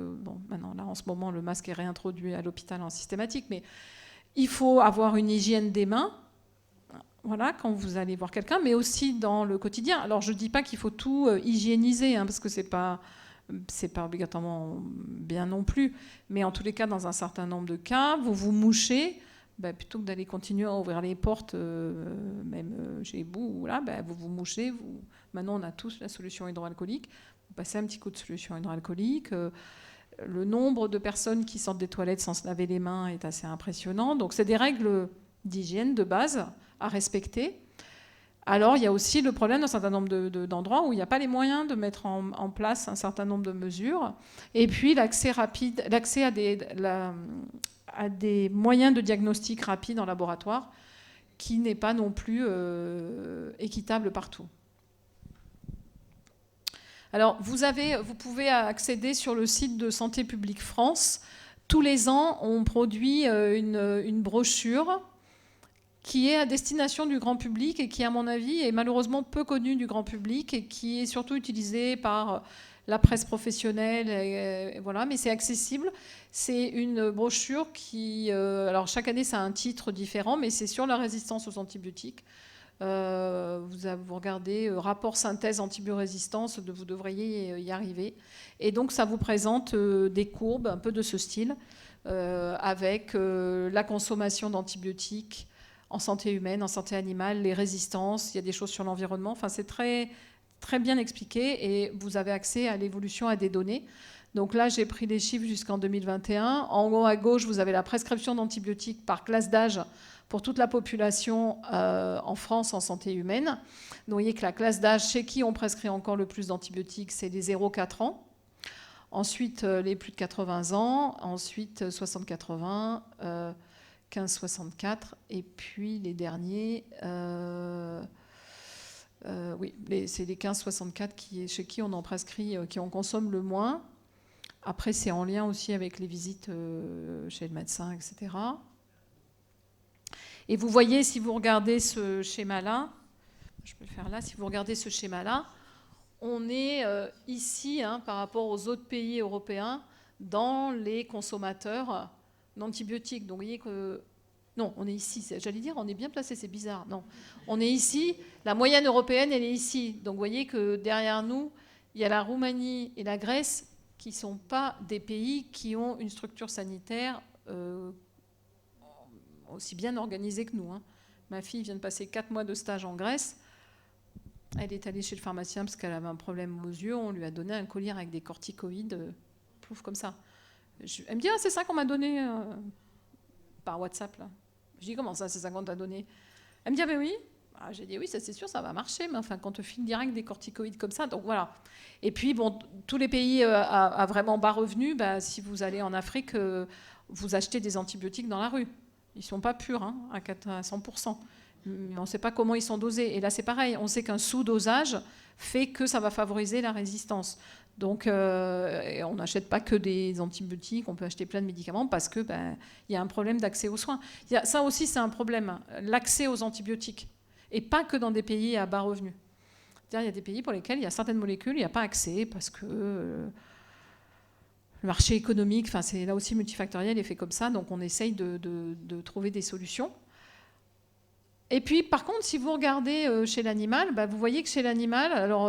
maintenant, là, en ce moment, le masque est réintroduit à l'hôpital en systématique. Mais il faut avoir une hygiène des mains. Voilà, quand vous allez voir quelqu'un, mais aussi dans le quotidien. Alors, je ne dis pas qu'il faut tout hygiéniser, parce que c'est pas obligatoirement bien non plus. Mais en tous les cas, dans un certain nombre de cas, vous vous mouchez, plutôt que d'aller continuer à ouvrir les portes, même chez vous, vous vous mouchez. Maintenant, on a tous la solution hydroalcoolique. Vous passez un petit coup de solution hydroalcoolique. Le nombre de personnes qui sortent des toilettes sans se laver les mains est assez impressionnant. Donc, c'est des règles d'hygiène de base à respecter. Alors, il y a aussi le problème d'un certain nombre d'endroits où il n'y a pas les moyens de mettre en place un certain nombre de mesures. Et puis, l'accès à des moyens de diagnostic rapide en laboratoire qui n'est pas non plus équitable partout. Alors, vous pouvez accéder sur le site de Santé publique France. Tous les ans, on produit une brochure qui est à destination du grand public et qui, à mon avis, est malheureusement peu connue du grand public et qui est surtout utilisée par la presse professionnelle. Voilà, mais c'est accessible. C'est une brochure qui... alors, chaque année, ça a un titre différent, mais c'est sur la résistance aux antibiotiques. Vous regardez rapport synthèse antibiorésistance, vous devriez y arriver. Et donc, ça vous présente des courbes un peu de ce style, avec la consommation d'antibiotiques en santé humaine, en santé animale, les résistances, il y a des choses sur l'environnement. Enfin, c'est très, très bien expliqué et vous avez accès à l'évolution à des données. Donc là, j'ai pris les chiffres jusqu'en 2021. En haut à gauche, vous avez la prescription d'antibiotiques par classe d'âge pour toute la population en France en santé humaine. Donc vous voyez que la classe d'âge chez qui on prescrit encore le plus d'antibiotiques, c'est les 0-4 ans. Ensuite, les plus de 80 ans. Ensuite, 60-80, 15-64. Et puis les derniers, c'est les 15-64 chez qui on en prescrit, qui en consomment le moins. Après, c'est en lien aussi avec les visites chez le médecin, etc. Et vous voyez, si vous regardez ce schéma-là, je peux le faire là, si vous regardez ce schéma-là, on est ici, par rapport aux autres pays européens, dans les consommateurs d'antibiotiques. Donc vous voyez que... Non, on est ici. J'allais dire, on est bien placé, c'est bizarre. Non, on est ici. La moyenne européenne, elle est ici. Donc vous voyez que derrière nous, il y a la Roumanie et la Grèce qui ne sont pas des pays qui ont une structure sanitaire aussi bien organisée que nous. Ma fille vient de passer 4 mois de stage en Grèce. Elle est allée chez le pharmacien parce qu'elle avait un problème aux yeux. On lui a donné un collier avec des corticoïdes, plouf, comme ça. Elle me dit, c'est ça qu'on m'a donné par WhatsApp. Là. Je dis, comment ça, c'est ça qu'on t'a donné? Elle me dit, oui. J'ai dit, oui, ça c'est sûr, ça va marcher. Mais enfin, quand on te file direct des corticoïdes comme ça, donc voilà. Et puis, bon, tous les pays à vraiment bas revenus, si vous allez en Afrique, vous achetez des antibiotiques dans la rue. Ils ne sont pas purs, à 100%. Mais on ne sait pas comment ils sont dosés. Et là, c'est pareil. On sait qu'un sous-dosage fait que ça va favoriser la résistance. Donc, on n'achète pas que des antibiotiques. On peut acheter plein de médicaments parce que y a un problème d'accès aux soins. Ça aussi, c'est un problème, l'accès aux antibiotiques. Et pas que dans des pays à bas revenus. C'est-à-dire, il y a des pays pour lesquels il y a certaines molécules, il n'y a pas accès parce que le marché économique, c'est là aussi multifactoriel et fait comme ça. Donc, on essaye de trouver des solutions. Et puis, par contre, si vous regardez chez l'animal, vous voyez que chez l'animal, alors,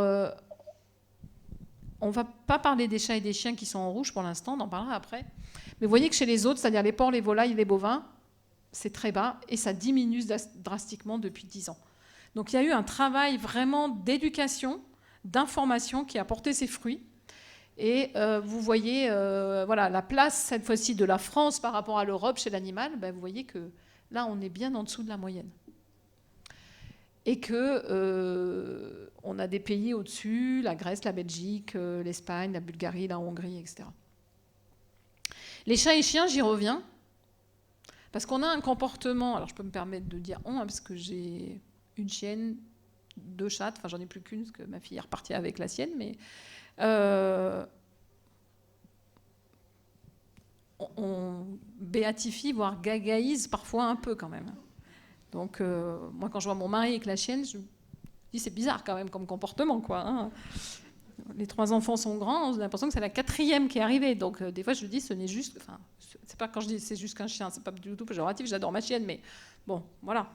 on ne va pas parler des chats et des chiens qui sont en rouge pour l'instant, on en parlera après. Mais vous voyez que chez les autres, c'est-à-dire les porcs, les volailles, les bovins, c'est très bas et ça diminue drastiquement depuis 10 ans. Donc, il y a eu un travail vraiment d'éducation, d'information qui a porté ses fruits. Et vous voyez la place, cette fois-ci, de la France par rapport à l'Europe chez l'animal. Vous voyez que là, on est bien en dessous de la moyenne. Et qu'on a des pays au-dessus, la Grèce, la Belgique, l'Espagne, la Bulgarie, la Hongrie, etc. Les chats et chiens, j'y reviens, parce qu'on a un comportement, alors je peux me permettre de dire parce que j'ai une chienne, 2 chats, j'en ai plus qu'une, parce que ma fille est repartie avec la sienne, mais on béatifie, voire gagaïse parfois un peu quand même. Donc, moi, quand je vois mon mari avec la chienne, je me dis c'est bizarre quand même comme comportement, quoi. Les 3 enfants sont grands, on a l'impression que c'est la 4e qui est arrivée. Donc, des fois, je dis ce n'est juste... c'est pas quand je dis c'est juste qu'un chien, c'est pas du tout péjoratif, j'adore ma chienne, mais bon, voilà.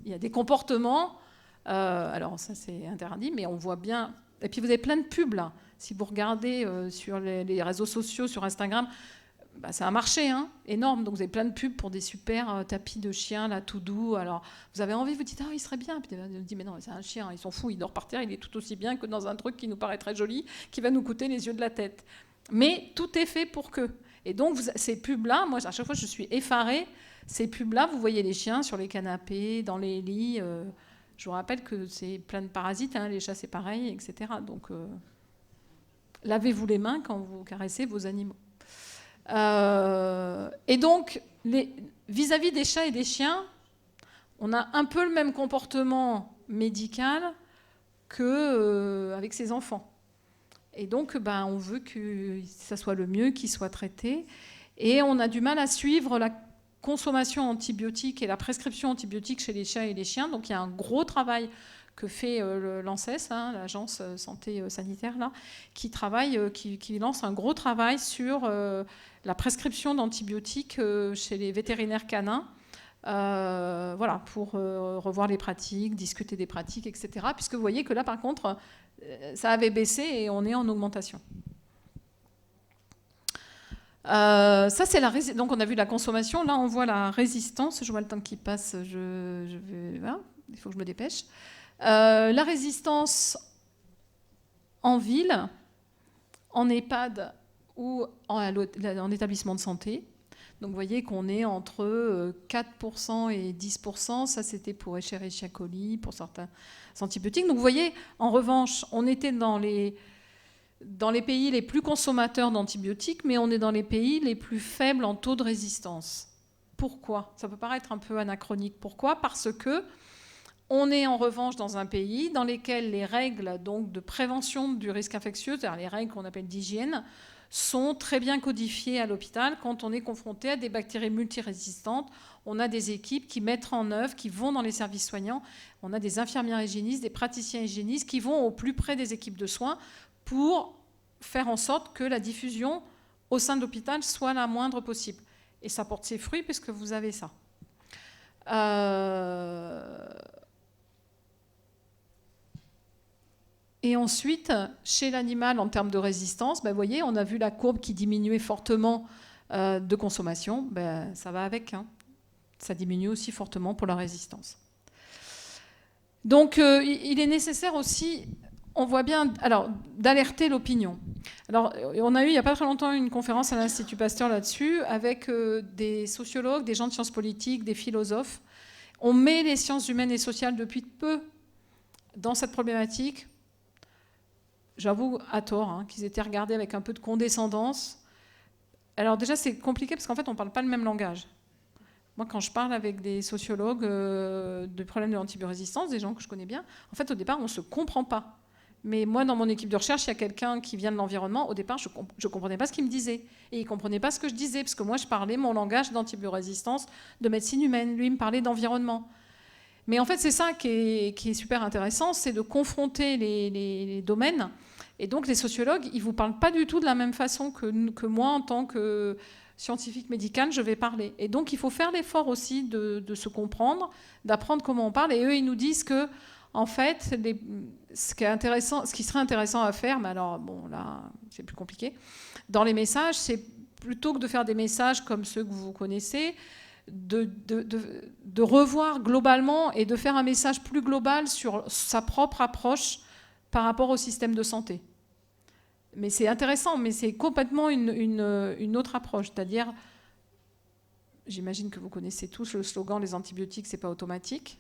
Il y a des comportements, alors ça, c'est interdit, mais on voit bien... Et puis, vous avez plein de pubs, là. Si vous regardez sur les réseaux sociaux, sur Instagram... c'est un marché énorme, donc vous avez plein de pubs pour des super tapis de chiens, là, tout doux. Alors, vous avez envie, vous dites, il serait bien. Puis vous dites, mais non, c'est un chien, ils sont fous, il dort par terre, il est tout aussi bien que dans un truc qui nous paraît très joli, qui va nous coûter les yeux de la tête. Mais tout est fait pour que. Et donc, ces pubs-là, moi, à chaque fois, je suis effarée. Ces pubs-là, vous voyez les chiens sur les canapés, dans les lits. Je vous rappelle que c'est plein de parasites, les chats, c'est pareil, etc. Donc, lavez-vous les mains quand vous caressez vos animaux. Et donc, vis-à-vis des chats et des chiens, on a un peu le même comportement médical qu'avec ses enfants. Et donc, on veut que ça soit le mieux, qu'ils soient traités. Et on a du mal à suivre la consommation antibiotique et la prescription antibiotique chez les chats et les chiens. Donc, il y a un gros travail que fait l'ANSES, l'agence santé sanitaire, là, qui lance un gros travail sur la prescription d'antibiotiques chez les vétérinaires canins, pour revoir les pratiques, discuter des pratiques, etc. Puisque vous voyez que là, par contre, ça avait baissé et on est en augmentation. Ça, c'est donc on a vu la consommation. Là, on voit la résistance. Je vois le temps qui passe. Voilà, il faut que je me dépêche. La résistance en ville, en EHPAD ou en établissement de santé. Donc vous voyez qu'on est entre 4% et 10%. Ça, c'était pour Escherichia coli, pour certains antibiotiques. Donc vous voyez, en revanche, on était dans les pays les plus consommateurs d'antibiotiques, mais on est dans les pays les plus faibles en taux de résistance. Pourquoi? Ça peut paraître un peu anachronique. Pourquoi? Parce que on est en revanche dans un pays dans lequel les règles donc, de prévention du risque infectieux, c'est-à-dire les règles qu'on appelle d'hygiène, sont très bien codifiées à l'hôpital. Quand on est confronté à des bactéries multirésistantes, on a des équipes qui mettent en œuvre, qui vont dans les services soignants. On a des infirmières hygiénistes, des praticiens hygiénistes qui vont au plus près des équipes de soins pour faire en sorte que la diffusion au sein de l'hôpital soit la moindre possible. Et ça porte ses fruits puisque vous avez ça. Et ensuite, chez l'animal, en termes de résistance, vous voyez, on a vu la courbe qui diminuait fortement de consommation. Ça va avec. Ça diminue aussi fortement pour la résistance. Donc, il est nécessaire aussi, on voit bien, alors, d'alerter l'opinion. Alors, on a eu il n'y a pas très longtemps une conférence à l'Institut Pasteur là-dessus, avec des sociologues, des gens de sciences politiques, des philosophes. On met les sciences humaines et sociales depuis peu dans cette problématique. J'avoue, à tort, hein, qu'ils étaient regardés avec un peu de condescendance. Alors déjà, c'est compliqué parce qu'en fait, on ne parle pas le même langage. Moi, quand je parle avec des sociologues de problèmes de l'antibiorésistance, des gens que je connais bien, en fait, au départ, on ne se comprend pas. Mais moi, dans mon équipe de recherche, il y a quelqu'un qui vient de l'environnement. Au départ, je ne comprenais pas ce qu'il me disait. Et il ne comprenait pas ce que je disais, parce que moi, je parlais mon langage d'antibiorésistance, de médecine humaine. Lui, il me parlait d'environnement. Mais en fait, c'est ça qui est super intéressant, c'est de confronter les domaines. Et donc, les sociologues, ils ne vous parlent pas du tout de la même façon que moi, en tant que scientifique médicale, je vais parler. Et donc, il faut faire l'effort aussi de se comprendre, d'apprendre comment on parle. Et eux, ils nous disent que, en fait, ce qui serait intéressant à faire, mais alors, bon, là, c'est plus compliqué, dans les messages, c'est plutôt que de faire des messages comme ceux que vous connaissez, de revoir globalement et de faire un message plus global sur sa propre approche par rapport au système de santé. Mais c'est intéressant, mais c'est complètement une autre approche. C'est-à-dire, j'imagine que vous connaissez tous le slogan « les antibiotiques, c'est pas automatique ».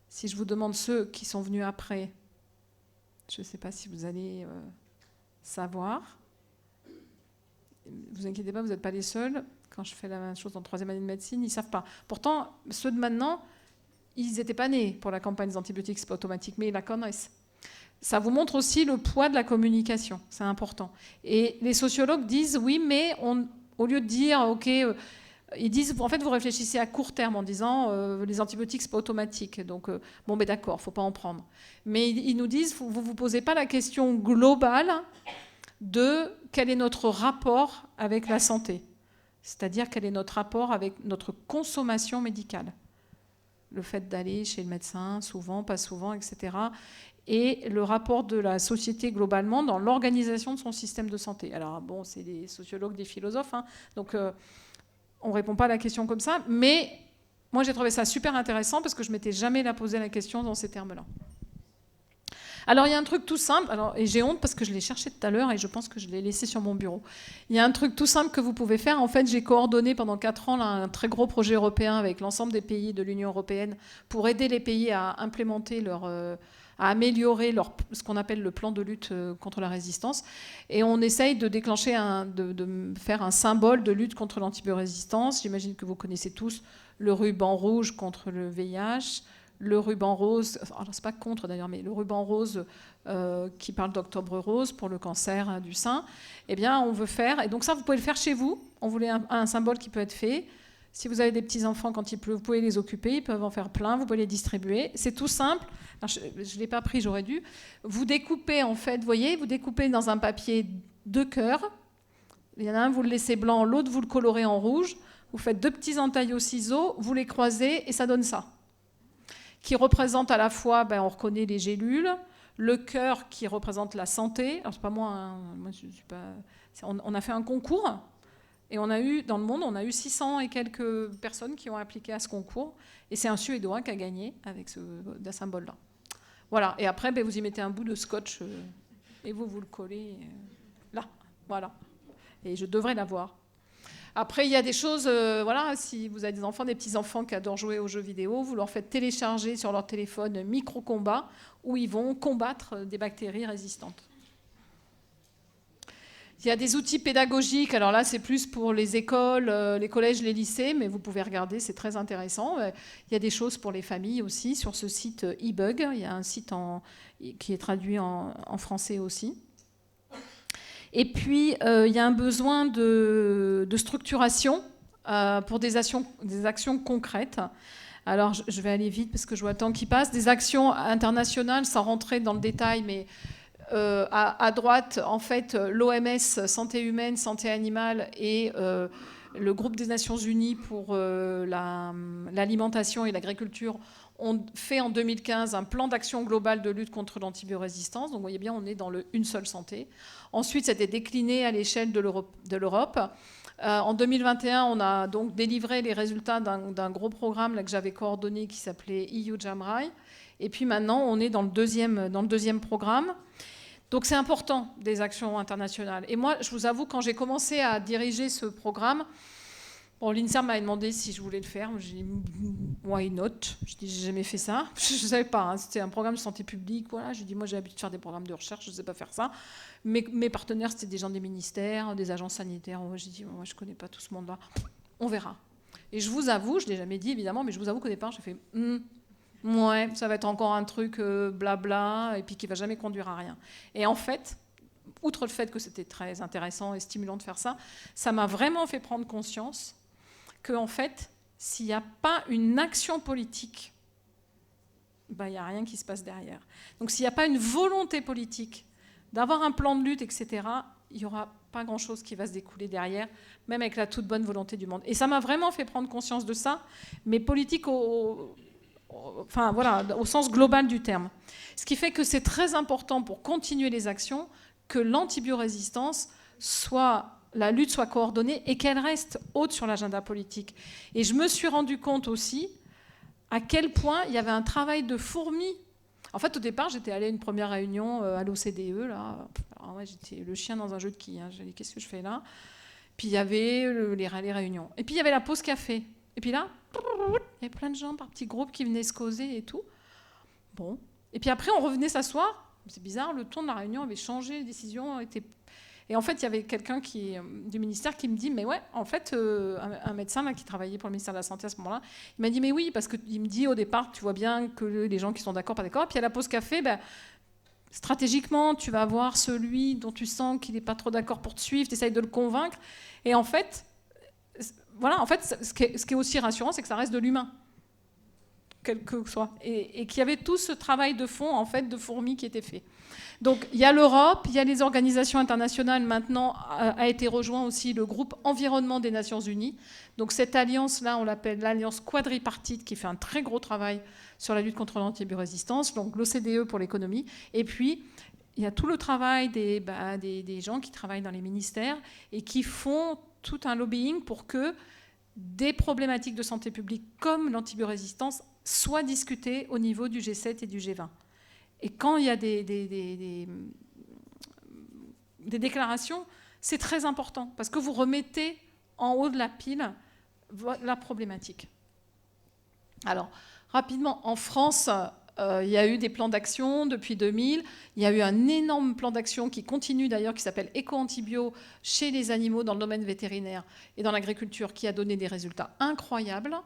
Si je vous demande ceux qui sont venus après, je ne sais pas si vous allez savoir. Ne vous inquiétez pas, vous n'êtes pas les seuls. Quand je fais la même chose en 3e année de médecine, ils ne savent pas. Pourtant, ceux de maintenant, ils n'étaient pas nés pour la campagne des antibiotiques, c'est pas automatique, mais ils la connaissent. Ça vous montre aussi le poids de la communication, c'est important. Et les sociologues disent, oui, mais au lieu de dire, ok, ils disent, en fait, vous réfléchissez à court terme en disant, les antibiotiques, c'est pas automatique, donc bon, ben d'accord, faut pas en prendre. Mais ils nous disent, vous vous posez pas la question globale de quel est notre rapport avec la santé, c'est-à-dire quel est notre rapport avec notre consommation médicale. Le fait d'aller chez le médecin, souvent, pas souvent, etc., et le rapport de la société globalement dans l'organisation de son système de santé. Alors bon, c'est des sociologues, des philosophes, hein, donc on ne répond pas à la question comme ça, mais moi j'ai trouvé ça super intéressant parce que je ne m'étais jamais posé la question dans ces termes-là. Alors il y a un truc tout simple, et j'ai honte parce que je l'ai cherché tout à l'heure et je pense que je l'ai laissé sur mon bureau. Il y a un truc tout simple que vous pouvez faire. En fait, j'ai coordonné pendant 4 ans là, un très gros projet européen avec l'ensemble des pays de l'Union européenne pour aider les pays à implémenter à améliorer ce qu'on appelle le plan de lutte contre la résistance. Et on essaye de déclencher, de faire un symbole de lutte contre l'antibiorésistance. J'imagine que vous connaissez tous le ruban rouge contre le VIH, le ruban rose, alors c'est pas contre d'ailleurs, mais le ruban rose qui parle d'octobre rose pour le cancer du sein. Eh bien, on veut faire, et donc ça, vous pouvez le faire chez vous. On voulait un symbole qui peut être fait. Si vous avez des petits-enfants, quand il pleut, vous pouvez les occuper, ils peuvent en faire plein, vous pouvez les distribuer. C'est tout simple. Alors, je ne l'ai pas pris, j'aurais dû. Vous découpez, en fait, vous découpez dans un papier 2 cœurs. Il y en a un, vous le laissez blanc, l'autre, vous le colorez en rouge. Vous faites 2 petits entailles au ciseau, vous les croisez et ça donne ça. Qui représente à la fois, on reconnaît les gélules, le cœur qui représente la santé. Alors, c'est pas moi, hein, moi je suis pas... On a fait un concours. Et on a eu, dans le monde, on a eu 600 et quelques personnes qui ont appliqué à ce concours. Et c'est un Suédois qui a gagné avec ce symbole-là. Voilà. Et après, vous y mettez un bout de scotch et vous le collez là. Voilà. Et je devrais l'avoir. Après, il y a des choses, voilà, si vous avez des enfants, des petits-enfants qui adorent jouer aux jeux vidéo, vous leur faites télécharger sur leur téléphone Micro-Combat où ils vont combattre des bactéries résistantes. Il y a des outils pédagogiques, alors là c'est plus pour les écoles, les collèges, les lycées, mais vous pouvez regarder, c'est très intéressant. Il y a des choses pour les familles aussi sur ce site eBug, il y a un site qui est traduit en français aussi. Et puis il y a un besoin de structuration pour des actions concrètes. Alors je vais aller vite parce que je vois le temps qui passe. Des actions internationales, sans rentrer dans le détail, mais... à droite, en fait, l'OMS, Santé humaine, santé animale, et le groupe des Nations Unies pour l'alimentation et l'agriculture ont fait en 2015 un plan d'action global de lutte contre l'antibiorésistance. Donc, vous voyez bien, on est dans une seule santé. Ensuite, c'était décliné à l'échelle de l'Europe. En 2021, on a donc délivré les résultats d'un gros programme là, que j'avais coordonné qui s'appelait EU Jamrai. Et puis maintenant, on est dans le deuxième programme. Donc c'est important, des actions internationales. Et moi, je vous avoue, quand j'ai commencé à diriger ce programme, bon, l'INSERM m'avait demandé si je voulais le faire. J'ai dit, why not? Je dis, j'ai jamais fait ça. Je ne savais pas, hein. C'était un programme de santé publique. Voilà. J'ai dit, moi, j'ai l'habitude de faire des programmes de recherche, je ne sais pas faire ça. Mes partenaires, c'était des gens des ministères, des agences sanitaires. J'ai dit, moi, je ne connais pas tout ce monde-là. On verra. Et je vous avoue, je ne l'ai jamais dit, évidemment, mais je vous avoue qu'au départ, j'ai fait, ouais, ça va être encore un truc blabla, et puis qui ne va jamais conduire à rien. Et en fait, outre le fait que c'était très intéressant et stimulant de faire ça, ça m'a vraiment fait prendre conscience qu'en fait, s'il n'y a pas une action politique, ben, il n'y a rien qui se passe derrière. Donc s'il n'y a pas une volonté politique d'avoir un plan de lutte, etc., il n'y aura pas grand-chose qui va se découler derrière, même avec la toute bonne volonté du monde. Et ça m'a vraiment fait prendre conscience de ça, mais politique enfin, voilà, au sens global du terme. Ce qui fait que c'est très important pour continuer les actions que l'antibiorésistance la lutte soit coordonnée et qu'elle reste haute sur l'agenda politique. Et je me suis rendu compte aussi à quel point il y avait un travail de fourmi. En fait, au départ, j'étais allée à une première réunion à l'OCDE. Là. Alors, ouais, j'étais le chien dans un jeu de quilles. Hein. J'ai dit, qu'est-ce que je fais là? Puis il y avait les réunions. Et puis il y avait la pause café. Et puis là, il y avait plein de gens par petits groupes qui venaient se causer et tout. Bon. Et puis après, on revenait s'asseoir. C'est bizarre, le ton de la réunion avait changé, les décisions étaient... Et en fait, il y avait quelqu'un du ministère qui me dit, mais ouais, en fait, un médecin là, qui travaillait pour le ministère de la Santé à ce moment-là, il m'a dit, mais oui, parce qu'il me dit, au départ, tu vois bien que les gens qui sont d'accord, pas d'accord. Et puis à la pause café, ben, stratégiquement, tu vas avoir celui dont tu sens qu'il n'est pas trop d'accord pour te suivre, tu essayes de le convaincre. Et en fait, voilà, en fait, ce qui est aussi rassurant, c'est que ça reste de l'humain, quel que soit. Et qu'il y avait tout ce travail de fond, en fait, de fourmi qui était fait. Donc il y a l'Europe, il y a les organisations internationales. Maintenant a été rejoint aussi le groupe Environnement des Nations Unies. Donc cette alliance-là, on l'appelle l'alliance quadripartite, qui fait un très gros travail sur la lutte contre l'antibiorésistance. Donc l'OCDE pour l'économie. Et puis il y a tout le travail des gens qui travaillent dans les ministères et qui font tout un lobbying pour que des problématiques de santé publique comme l'antibiorésistance soient discutées au niveau du G7 et du G20. Et quand il y a des déclarations, c'est très important, parce que vous remettez en haut de la pile la problématique. Alors, rapidement, en France, il y a eu des plans d'action depuis 2000. Il y a eu un énorme plan d'action qui continue d'ailleurs, qui s'appelle Éco-Antibio chez les animaux dans le domaine vétérinaire et dans l'agriculture, qui a donné des résultats incroyables.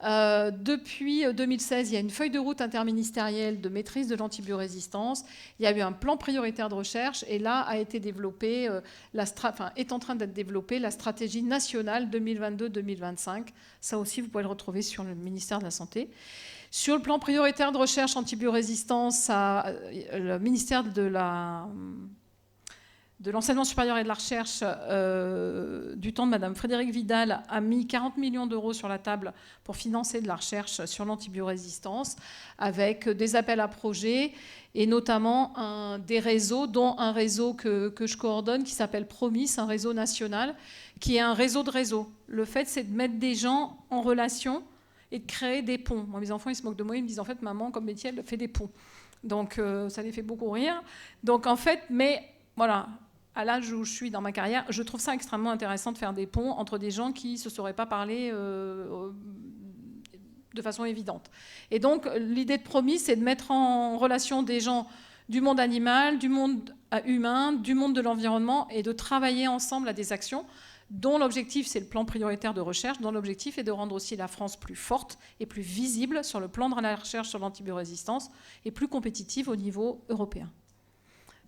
Depuis 2016, il y a une feuille de route interministérielle de maîtrise de l'antibiorésistance. Il y a eu un plan prioritaire de recherche et là a été développé, est en train d'être développée la stratégie nationale 2022-2025. Ça aussi, vous pouvez le retrouver sur le ministère de la Santé. Sur le plan prioritaire de recherche antibiorésistance, le ministère de l'enseignement supérieur et de la recherche du temps de Mme Frédérique Vidal a mis 40 millions d'euros sur la table pour financer de la recherche sur l'antibiorésistance avec des appels à projets et notamment des réseaux, dont un réseau que je coordonne qui s'appelle Promis, un réseau national qui est un réseau de réseaux. Le fait, c'est de mettre des gens en relation et de créer des ponts. Moi, mes enfants, ils se moquent de moi, ils me disent en fait, maman, comme métier, elle fait des ponts. Donc, ça les fait beaucoup rire. Donc, en fait, mais voilà, à l'âge où je suis dans ma carrière, je trouve ça extrêmement intéressant de faire des ponts entre des gens qui ne se seraient pas parlé de façon évidente. Et donc, l'idée de Promis, c'est de mettre en relation des gens du monde animal, du monde humain, du monde de l'environnement, et de travailler ensemble à des actions dont l'objectif, c'est le plan prioritaire de recherche, dont l'objectif est de rendre aussi la France plus forte et plus visible sur le plan de la recherche sur l'antibiorésistance et plus compétitive au niveau européen.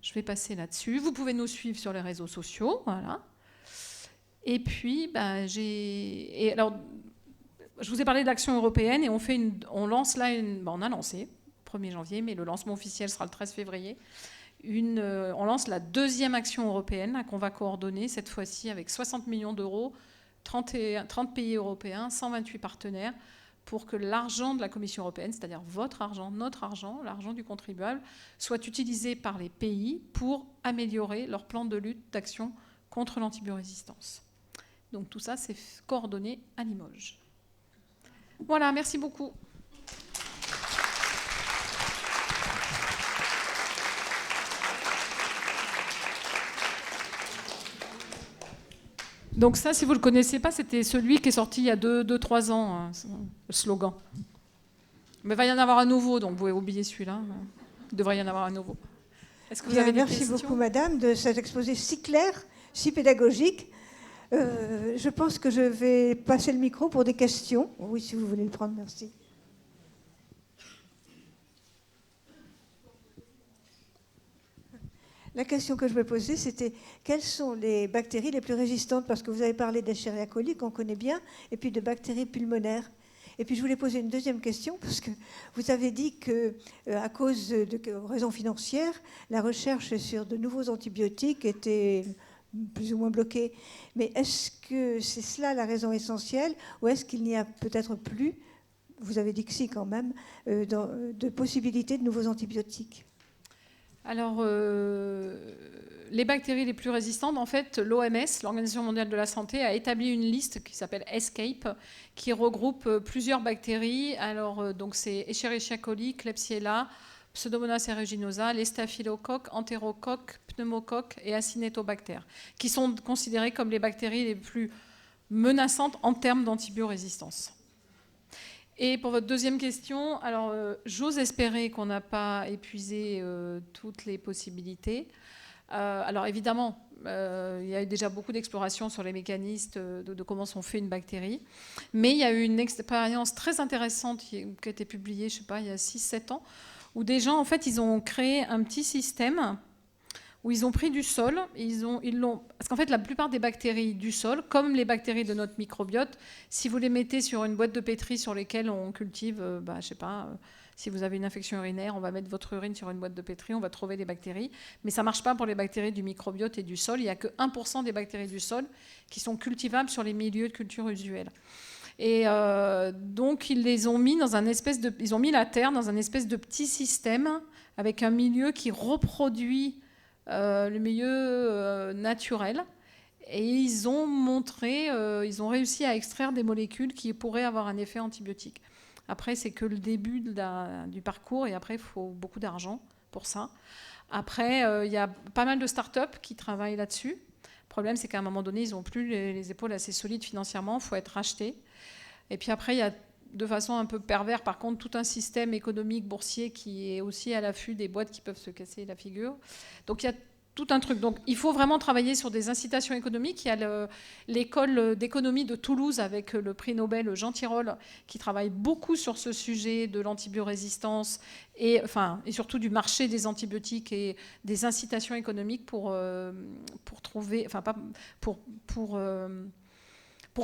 Je vais passer là-dessus. Vous pouvez nous suivre sur les réseaux sociaux, voilà. Et puis, alors, je vous ai parlé d'action européenne et on lance là on a lancé 1er janvier, mais le lancement officiel sera le 13 février. On lance la deuxième action européenne qu'on va coordonner cette fois-ci avec 60 millions d'euros, 30 pays européens, 128 partenaires, pour que l'argent de la Commission européenne, c'est-à-dire votre argent, notre argent, l'argent du contribuable, soit utilisé par les pays pour améliorer leur plan de lutte, d'action contre l'antibiorésistance. Donc tout ça, c'est coordonné à Limoges. Voilà, merci beaucoup. Donc ça, si vous ne le connaissez pas, c'était celui qui est sorti il y a 2-3 ans, hein, le slogan. Mais il va y en avoir un nouveau, donc vous pouvez oublier celui-là. Il devrait y en avoir un nouveau. Est-ce que vous avez des merci questions? beaucoup, madame, de cet exposé si clair, si pédagogique. Je pense que je vais passer le micro pour des questions. Oui, si vous voulez le prendre, merci. La question que je me posais, c'était quelles sont les bactéries les plus résistantes? Parce que vous avez parlé d'Escherichia coli, qu'on connaît bien, et puis de bactéries pulmonaires. Et puis je voulais poser une deuxième question, parce que vous avez dit que, à cause de raisons financières, la recherche sur de nouveaux antibiotiques était plus ou moins bloquée. Mais est-ce que c'est cela la raison essentielle, ou est-ce qu'il n'y a peut-être plus, vous avez dit que si quand même, de possibilités de nouveaux antibiotiques? Alors, les bactéries les plus résistantes, en fait, l'OMS, l'Organisation mondiale de la santé, a établi une liste qui s'appelle ESCAPE, qui regroupe plusieurs bactéries. Alors, donc c'est Escherichia coli, Klebsiella, Pseudomonas aeruginosa, les staphylocoques, entérocoques, pneumocoques et acinetobactères, qui sont considérées comme les bactéries les plus menaçantes en termes d'antibiorésistance. Et pour votre deuxième question, alors j'ose espérer qu'on n'a pas épuisé toutes les possibilités. Alors évidemment, il y a eu déjà beaucoup d'explorations sur les mécanismes de comment sont fait une bactérie. Mais il y a eu une expérience très intéressante qui a été publiée, je ne sais pas, il y a 6-7 ans, où des gens, en fait, ils ont créé un petit système où ils ont pris du sol, parce qu'en fait, la plupart des bactéries du sol, comme les bactéries de notre microbiote, si vous les mettez sur une boîte de pétri sur lesquelles on cultive, je ne sais pas, si vous avez une infection urinaire, on va mettre votre urine sur une boîte de pétri, on va trouver des bactéries. Mais ça ne marche pas pour les bactéries du microbiote et du sol. Il n'y a que 1% des bactéries du sol qui sont cultivables sur les milieux de culture usuels. Et donc, ils les ont mis dans ils ont mis la terre dans un espèce de petit système avec un milieu qui reproduit le milieu naturel. Et ils ont montré, ils ont réussi à extraire des molécules qui pourraient avoir un effet antibiotique. Après, c'est que le début du parcours et après, il faut beaucoup d'argent pour ça. Après, il y a pas mal de startups qui travaillent là-dessus. Le problème, c'est qu'à un moment donné, ils n'ont plus les épaules assez solides financièrement, il faut être racheté. Et puis après, il y a de façon un peu pervers, par contre, tout un système économique boursier qui est aussi à l'affût des boîtes qui peuvent se casser la figure. Donc il y a tout un truc. Donc il faut vraiment travailler sur des incitations économiques. Il y a l'école d'économie de Toulouse avec le prix Nobel Jean Tirole qui travaille beaucoup sur ce sujet de l'antibiorésistance et surtout du marché des antibiotiques et des incitations économiques pour trouver, pour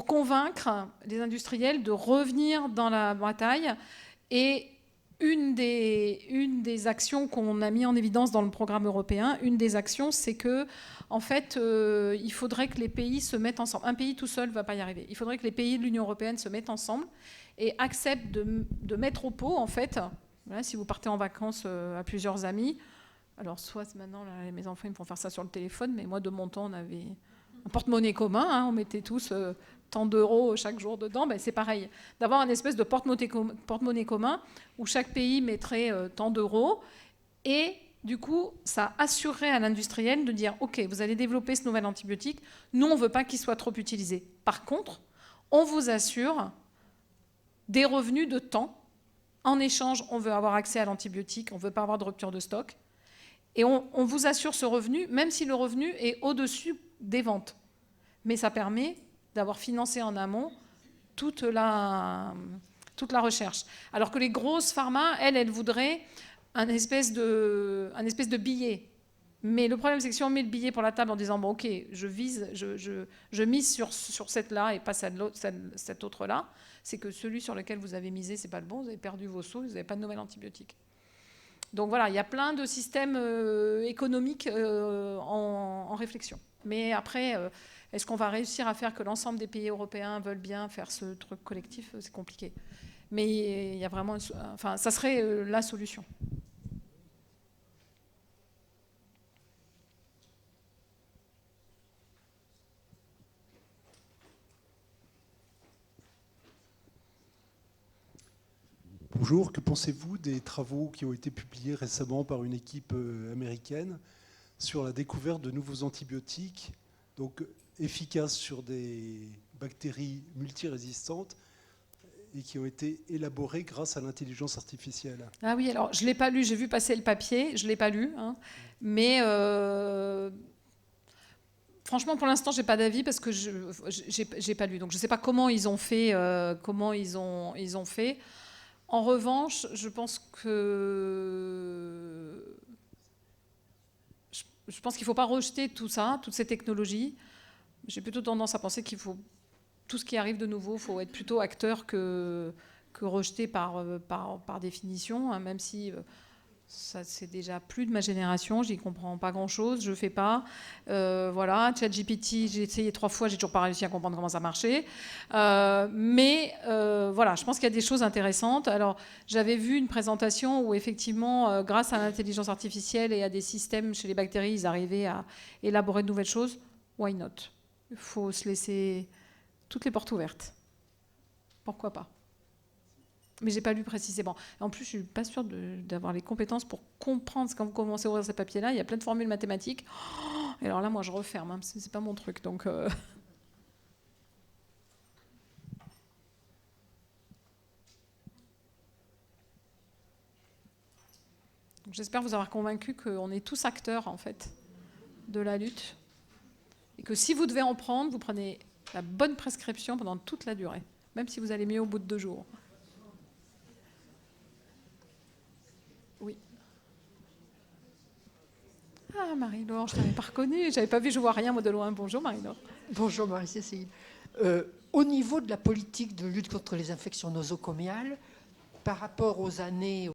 convaincre les industriels de revenir dans la bataille. Et une des actions qu'on a mis en évidence dans le programme européen, une des actions, c'est que, en fait, il faudrait que les pays se mettent ensemble. Un pays tout seul ne va pas y arriver. Il faudrait que les pays de l'Union européenne se mettent ensemble et acceptent de mettre au pot, en fait, voilà, si vous partez en vacances à plusieurs amis. Alors, soit maintenant, là, mes enfants ils me font faire ça sur le téléphone, mais moi, de mon temps, on avait un porte-monnaie commun, hein, on mettait tous tant d'euros chaque jour dedans, ben c'est pareil. D'avoir un espèce de porte-monnaie commun où chaque pays mettrait tant d'euros et du coup, ça assurerait à l'industriel de dire « Ok, vous allez développer ce nouvel antibiotique, nous, on ne veut pas qu'il soit trop utilisé. Par contre, on vous assure des revenus de temps. En échange, on veut avoir accès à l'antibiotique, on ne veut pas avoir de rupture de stock. Et on vous assure ce revenu, même si le revenu est au-dessus des ventes. Mais ça permet d'avoir financé en amont toute la recherche. Alors que les grosses pharma, elles voudraient un espèce de billet. Mais le problème, c'est que si on met le billet pour la table en disant « Bon, ok, je mise sur cette-là et pas cette autre-là », c'est que celui sur lequel vous avez misé, c'est pas le bon, vous avez perdu vos sous, vous n'avez pas de nouvel antibiotique. Donc voilà, il y a plein de systèmes économiques en réflexion. Mais après, est-ce qu'on va réussir à faire que l'ensemble des pays européens veulent bien faire ce truc collectif? C'est compliqué. Mais il y a vraiment, ça serait la solution. bonjour. Que pensez-vous des travaux qui ont été publiés récemment par une équipe américaine sur la découverte de nouveaux antibiotiques, donc efficaces sur des bactéries multirésistantes et qui ont été élaborés grâce à l'intelligence artificielle? Ah oui, alors je ne l'ai pas lu, j'ai vu passer le papier, je ne l'ai pas lu, hein, mais franchement pour l'instant j'ai pas d'avis parce que j'ai pas lu, donc je ne sais pas comment ils ont fait, En revanche, je pense qu'il ne faut pas rejeter tout ça, toutes ces technologies. J'ai plutôt tendance à penser qu'il faut tout ce qui arrive de nouveau, il faut être plutôt acteur que rejeté par définition, hein, même si ça c'est déjà plus de ma génération, j'y comprends pas grand-chose, je fais pas. Voilà, ChatGPT, j'ai essayé 3 fois, j'ai toujours pas réussi à comprendre comment ça marchait. Mais voilà, je pense qu'il y a des choses intéressantes. Alors, j'avais vu une présentation où effectivement, grâce à l'intelligence artificielle et à des systèmes chez les bactéries, ils arrivaient à élaborer de nouvelles choses. Why not? Il faut se laisser toutes les portes ouvertes. Pourquoi pas? Mais je n'ai pas lu précisément. En plus, je ne suis pas sûre d'avoir les compétences pour comprendre. Quand vous commencez à ouvrir ces papiers-là, il y a plein de formules mathématiques. Et alors là, moi, je referme. Hein, ce n'est pas mon truc. Donc, j'espère vous avoir convaincu qu'on est tous acteurs, en fait, de la lutte. Et que si vous devez en prendre, vous prenez la bonne prescription pendant toute la durée. Même si vous allez mieux au bout de 2 jours. Oui. Ah, Marie-Laure, je ne t'avais pas reconnue. Je n'avais pas vu, je ne vois rien, moi, de loin. Bonjour, Marie-Laure. Bonjour, Marie-Cécile. Au niveau de la politique de lutte contre les infections nosocomiales, par rapport aux années